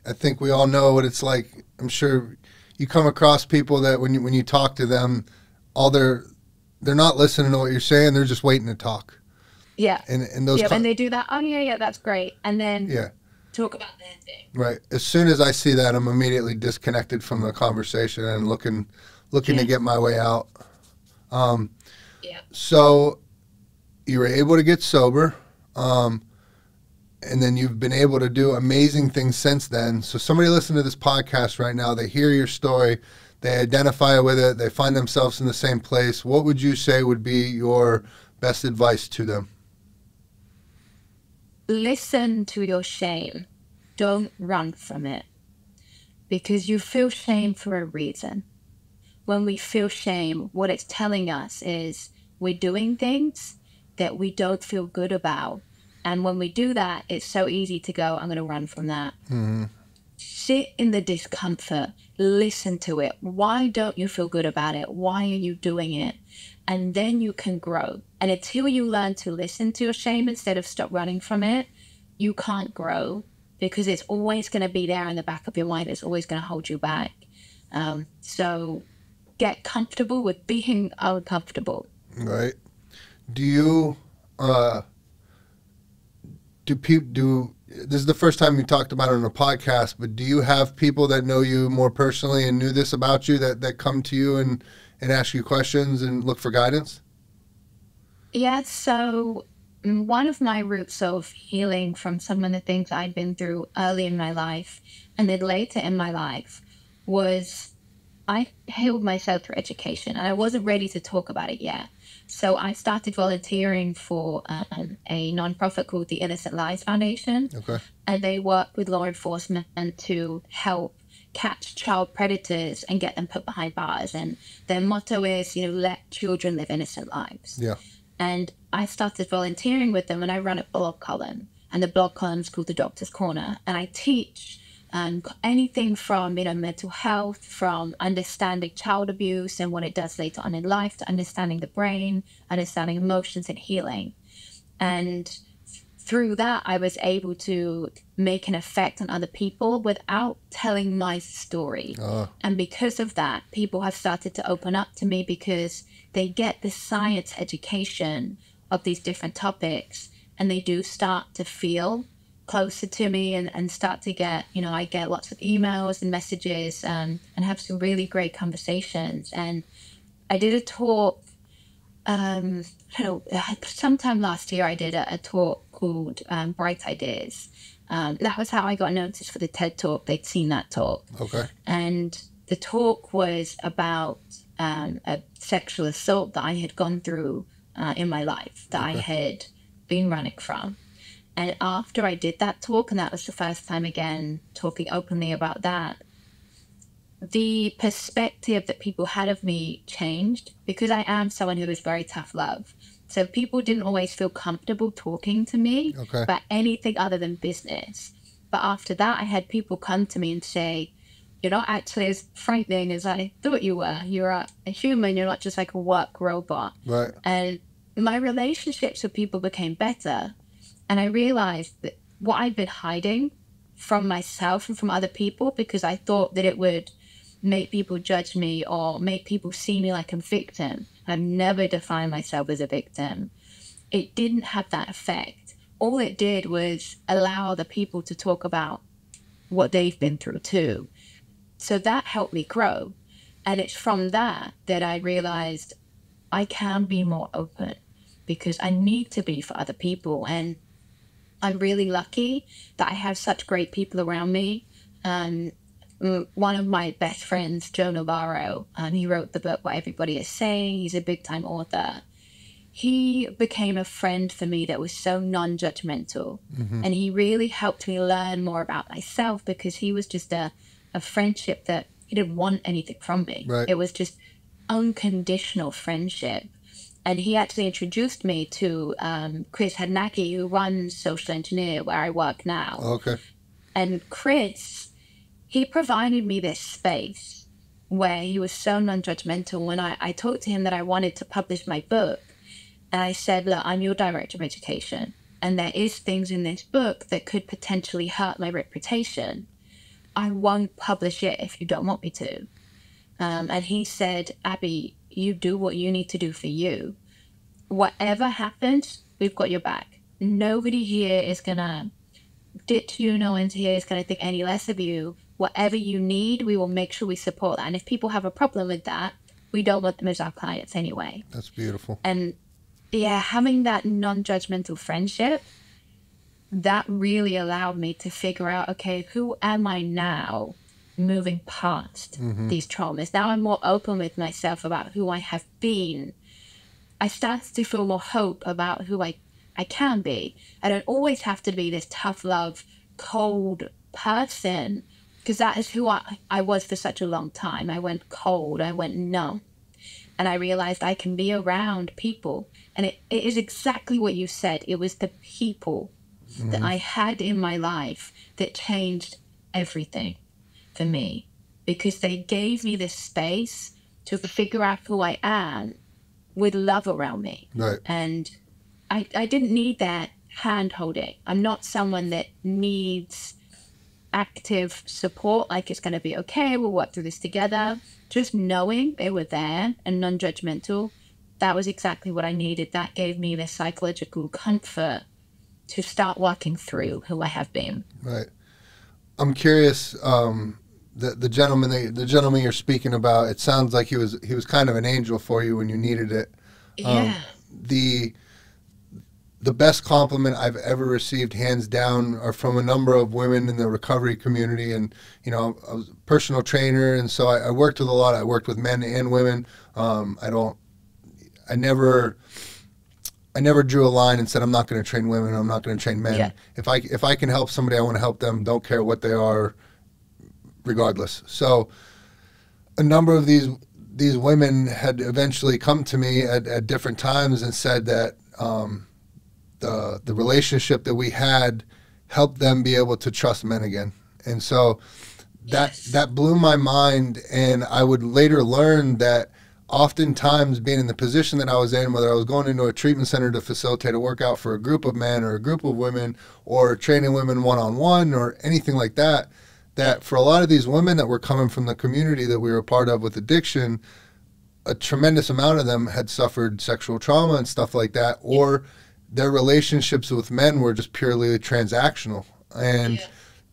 I think we all know what it's like. I'm sure you come across people that when you talk to them, they're not listening to what you're saying, they're just waiting to talk. Yeah. And those and they do that. Oh yeah, that's great. And then talk about their thing. Right. As soon as I see that, I'm immediately disconnected from the conversation and looking to get my way out. So you were able to get sober, and then you've been able to do amazing things since then. So somebody listening to this podcast right now, they hear your story, they identify with it, they find themselves in the same place. What would you say would be your best advice to them? Listen to your shame. Don't run from it. Because you feel shame for a reason. When we feel shame, what it's telling us is we're doing things that we don't feel good about. And when we do that, it's so easy to go, I'm going to run from that. Sit in the discomfort. Listen to it. Why don't you feel good about it? Why are you doing it? and then you can grow. And until you learn to listen to your shame instead of stop running from it, you can't grow, because it's always going to be there in the back of your mind. It's always going to hold you back. So get comfortable with being uncomfortable. Right. Do you, this is the first time you talked about it on a podcast, but do you have people that know you more personally and knew this about you that come to you and ask you questions and look for guidance? Yeah, so one of my roots of healing from some of the things I'd been through early in my life and then later in my life was I healed myself through education, and I wasn't ready to talk about it yet. So I started volunteering for a nonprofit called the Innocent Lives Foundation. Okay. And they work with law enforcement to help catch child predators and get them put behind bars. And their motto is, let children live innocent lives. Yeah. And I started volunteering with them, and I run a blog column. And the blog column is called The Doctor's Corner. And I teach anything from mental health, from understanding child abuse and what it does later on in life, to understanding the brain, understanding emotions, and healing. And through that, I was able to make an effect on other people without telling my story. And because of that, people have started to open up to me because they get the science education of these different topics, and they do start to feel closer to me and start to get, I get lots of emails and messages and have some really great conversations. And I did a talk, sometime last year I did a talk called Bright Ideas. That was how I got noticed for the TED Talk. They'd seen that talk. Okay. And the talk was about a sexual assault that I had gone through in my life, that I had been running from. And after I did that talk, and that was the first time again talking openly about that, the perspective that people had of me changed, because I am someone who is very tough love. So people didn't always feel comfortable talking to me about anything other than business. But after that, I had people come to me and say, you're not actually as frightening as I thought you were. You're a human. You're not just like a work robot. Right. And my relationships with people became better. And I realized that what I'd been hiding from myself and from other people, because I thought that it would make people judge me or make people see me like a victim. I've never defined myself as a victim. It didn't have that effect. All it did was allow other people to talk about what they've been through too. So that helped me grow. And it's from that I realized I can be more open, because I need to be for other people. And I'm really lucky that I have such great people around me. One of my best friends, Joe Navarro, he wrote the book What Everybody Is Saying. He's a big-time author. He became a friend for me that was so non-judgmental. And he really helped me learn more about myself, because he was just a friendship that he didn't want anything from me. Right. It was just unconditional friendship. And he actually introduced me to Chris Hadnacki, who runs Social Engineer, where I work now. Okay. And Chris, he provided me this space where he was so non-judgmental. When I talked to him that I wanted to publish my book, and I said, look, I'm your director of education, and there is things in this book that could potentially hurt my reputation. I won't publish it if you don't want me to. And he said, Abbie, you do what you need to do for you. Whatever happens, we've got your back. Nobody here is going to ditch you. No one here is going to think any less of you. Whatever you need, we will make sure we support that. And if people have a problem with that, we don't want them as our clients anyway. That's beautiful. And yeah, having that non-judgmental friendship, that really allowed me to figure out, okay, who am I now moving past these traumas? Now I'm more open with myself about who I have been. I started to feel more hope about who I can be. I don't always have to be this tough love, cold person, because that is who I was for such a long time. I went cold, I went numb. And I realized I can be around people. And it is exactly what you said. It was the people that I had in my life that changed everything for me, because they gave me this space to figure out who I am with love around me. Right. And I didn't need that hand holding. I'm not someone that needs active support, like it's going to be okay, we'll work through this together. Just knowing they were there and non-judgmental, that was exactly what I needed. That gave me the psychological comfort to start walking through who I have been. Right. I'm curious. The gentleman you're speaking about. It sounds like he was kind of an angel for you when you needed it. Yeah. The best compliment I've ever received, hands down, are from a number of women in the recovery community. And, you know, I was a personal trainer, and so I worked with a lot. I worked with men and women. I never drew a line and said, I'm not going to train women, I'm not going to train men. Yeah. If I can help somebody, I want to help them, don't care what they are, regardless. So a number of these women had eventually come to me at different times and said that the relationship that we had helped them be able to trust men again. And so that blew my mind. And I would later learn that oftentimes, being in the position that I was in, whether I was going into a treatment center to facilitate a workout for a group of men or a group of women, or training women one-on-one or anything like that, that for a lot of these women that were coming from the community that we were a part of with addiction, a tremendous amount of them had suffered sexual trauma and stuff like that, or their relationships with men were just purely transactional. And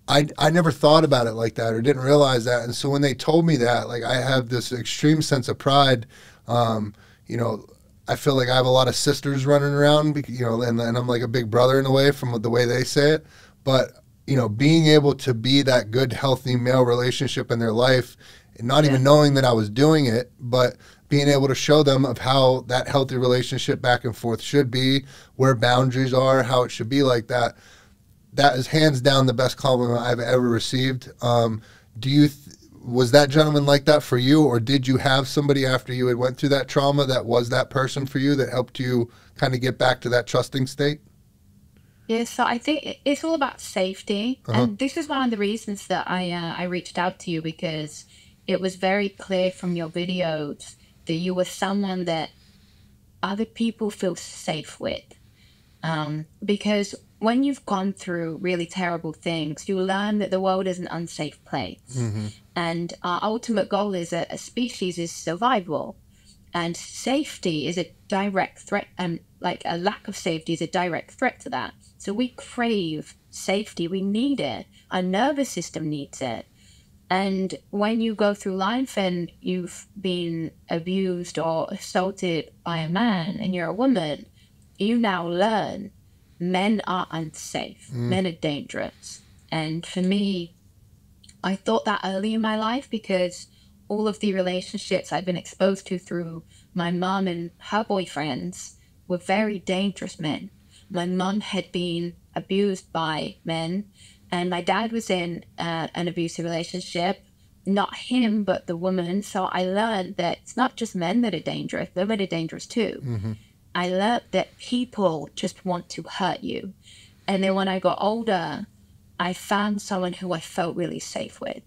I never thought about it like that, or didn't realize that. And so when they told me that, like, I have this extreme sense of pride. You know, I feel like I have a lot of sisters running around, you know, and I'm like a big brother in a way from the way they say it. But, you know, being able to be that good, healthy male relationship in their life, and not even knowing that I was doing it, but being able to show them of how that healthy relationship back and forth should be, where boundaries are, how it should be like that. That is hands down the best compliment I've ever received. Was that gentleman like that for you, or did you have somebody after you had went through that trauma that was that person for you that helped you kind of get back to that trusting state? Yeah, so I think it's all about safety. And this is one of the reasons that I reached out to you, because it was very clear from your videos that you were someone that other people feel safe with. Because when you've gone through really terrible things, you learn that the world is an unsafe place. And our ultimate goal as a species is survival. And safety is a direct threat, and like a lack of safety is a direct threat to that. So we crave safety. We need it. Our nervous system needs it. And when you go through life and you've been abused or assaulted by a man and you're a woman, you now learn men are unsafe. Men are dangerous. And for me, I thought that early in my life, because all of the relationships I've been exposed to through my mom and her boyfriends were very dangerous men. My mom had been abused by men, and my dad was in an abusive relationship. Not him, but the woman. So I learned that it's not just men that are dangerous, women are dangerous too. I learned that people just want to hurt you. And then when I got older, I found someone who I felt really safe with.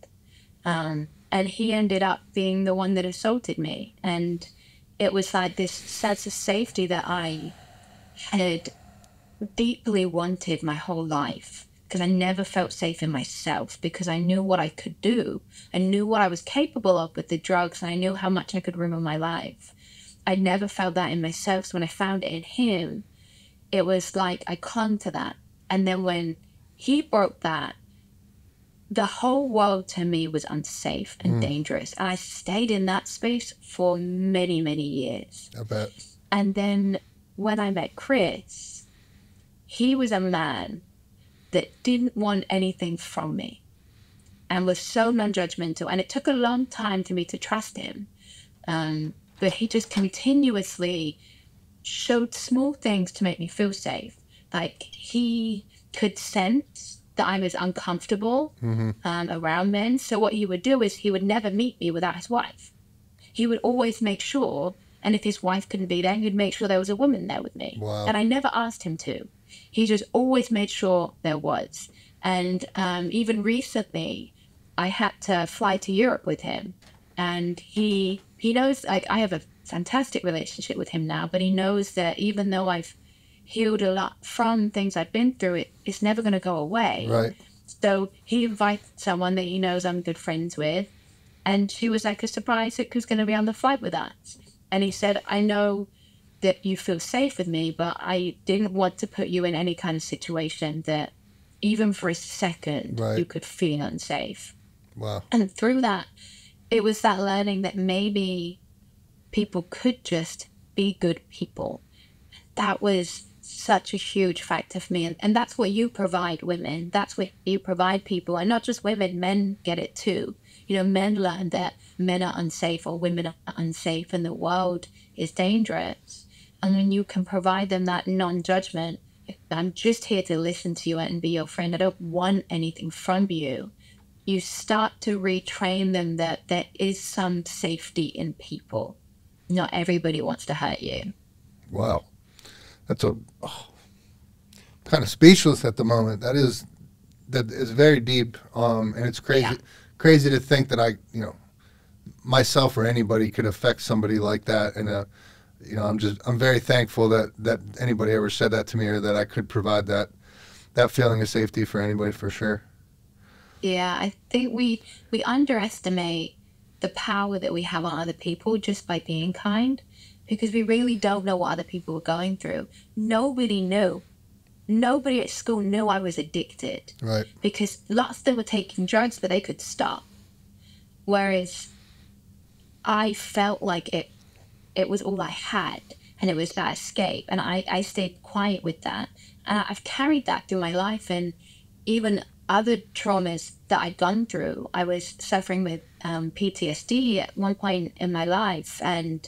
And he ended up being the one that assaulted me. And it was like this sense of safety that I had deeply wanted my whole life, because I never felt safe in myself, because I knew what I could do. I knew what I was capable of with the drugs, and I knew how much I could ruin my life. I never felt that in myself. So when I found it in him, it was like I clung to that. And then when he broke that, the whole world to me was unsafe and dangerous. And I stayed in that space for many, many years. I bet. And then when I met Chris, he was a man that didn't want anything from me and was so non-judgmental. And it took a long time for me to trust him. But he just continuously showed small things to make me feel safe. Like, he could sense that I was uncomfortable around men. So what he would do is he would never meet me without his wife. He would always make sure, and if his wife couldn't be there, he'd make sure there was a woman there with me. Wow. And I never asked him to. He just always made sure there was. And even recently, I had to fly to Europe with him. And he knows, like, I have a fantastic relationship with him now, but he knows that even though I've healed a lot from things I've been through, it's never going to go away. Right. So he invited someone that he knows I'm good friends with, and she was like a surprise that who's going to be on the flight with us. And he said, I know that you feel safe with me, but I didn't want to put you in any kind of situation that even for a second you could feel unsafe. Wow. And through that, it was that learning that maybe people could just be good people. That was such a huge factor for me. And that's what you provide women. That's what you provide people. And not just women, men get it too. You know, men learn that men are unsafe or women are unsafe and the world is dangerous. And when you can provide them that non-judgment, I'm just here to listen to you and be your friend. I don't want anything from you. You start to retrain them that there is some safety in people. Not everybody wants to hurt you. Wow. That's kind of speechless at the moment. That is very deep. And it's crazy to think that I, myself or anybody could affect somebody like that. And, I'm very thankful that anybody ever said that to me, or that I could provide that feeling of safety for anybody, for sure. Yeah, I think we underestimate the power that we have on other people just by being kind, because we really don't know what other people are going through. Nobody knew. Nobody at school knew I was addicted. Right. Because lots of them were taking drugs, but they could stop. Whereas I felt like it was all I had, and it was that escape. And I stayed quiet with that. And I've carried that through my life, and even other traumas that I'd gone through. I was suffering with PTSD at one point in my life, and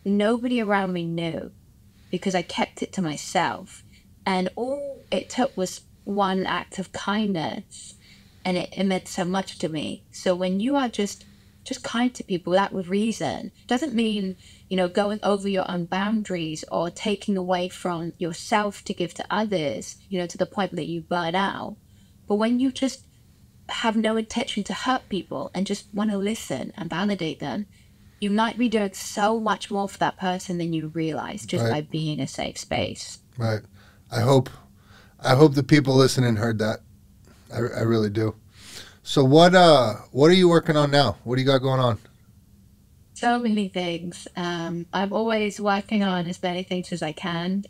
nobody around me knew because I kept it to myself. And all it took was one act of kindness, and it meant so much to me. So when you are just kind to people without reason, doesn't mean, going over your own boundaries or taking away from yourself to give to others, to the point that you burn out. But when you just have no intention to hurt people and just want to listen and validate them, you might be doing so much more for that person than you realize just by being a safe space. Right. I hope the people listening heard that. I really do. So what are you working on now? What do you got going on? So many things. I'm always working on as many things as I can.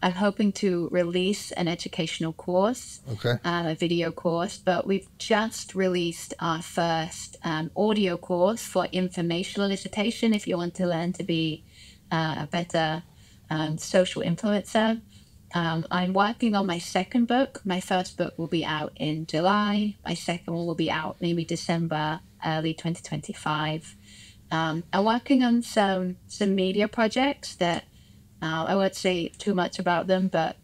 I'm hoping to release an educational course, a video course, but we've just released our first audio course for information elicitation if you want to learn to be a better social influencer. I'm working on my second book. My first book will be out in July. My second one will be out maybe December, early 2025. I'm working on some media projects that I won't say too much about them, but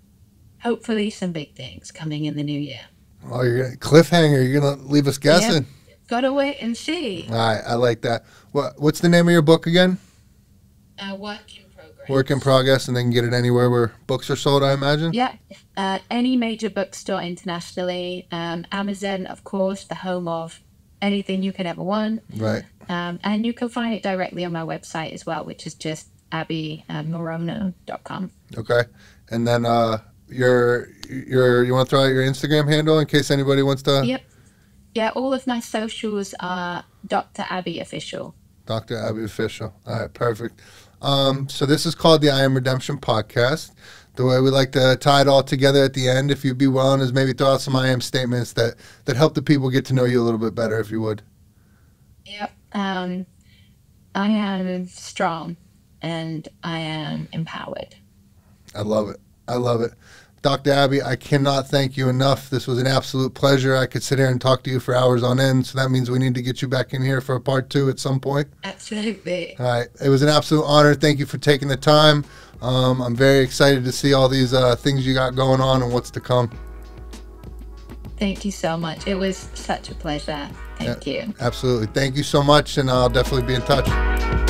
hopefully some big things coming in the new year. Oh, you're going to cliffhanger. You're going to leave us guessing. Yeah, gotta wait and see. All right, I like that. What's the name of your book again? Work in Progress. Work in Progress, and they can get it anywhere where books are sold, I imagine? Yeah, any major bookstore internationally. Amazon, of course, the home of anything you could ever want. Right. And you can find it directly on my website as well, which is just AbbieMorano.com. Okay. And then you want to throw out your Instagram handle in case anybody wants to? Yep. Yeah, all of my socials are Dr. Abbie Official. Dr. Abbie Official. All right, perfect. So this is called the I Am Redemption podcast. The way we like to tie it all together at the end, if you'd be willing, is maybe throw out some I am statements that help the people get to know you a little bit better, if you would. Yep. I am strong and I am empowered. I love it. I love it. Dr. Abbie, I cannot thank you enough. This was an absolute pleasure. I could sit here and talk to you for hours on end, so that means we need to get you back in here for a part 2 at some point. Absolutely. All right. It was an absolute honor. Thank you for taking the time. I'm very excited to see all these things you got going on and what's to come. Thank you so much. It was such a pleasure. Thank you. Absolutely. Thank you so much, and I'll definitely be in touch.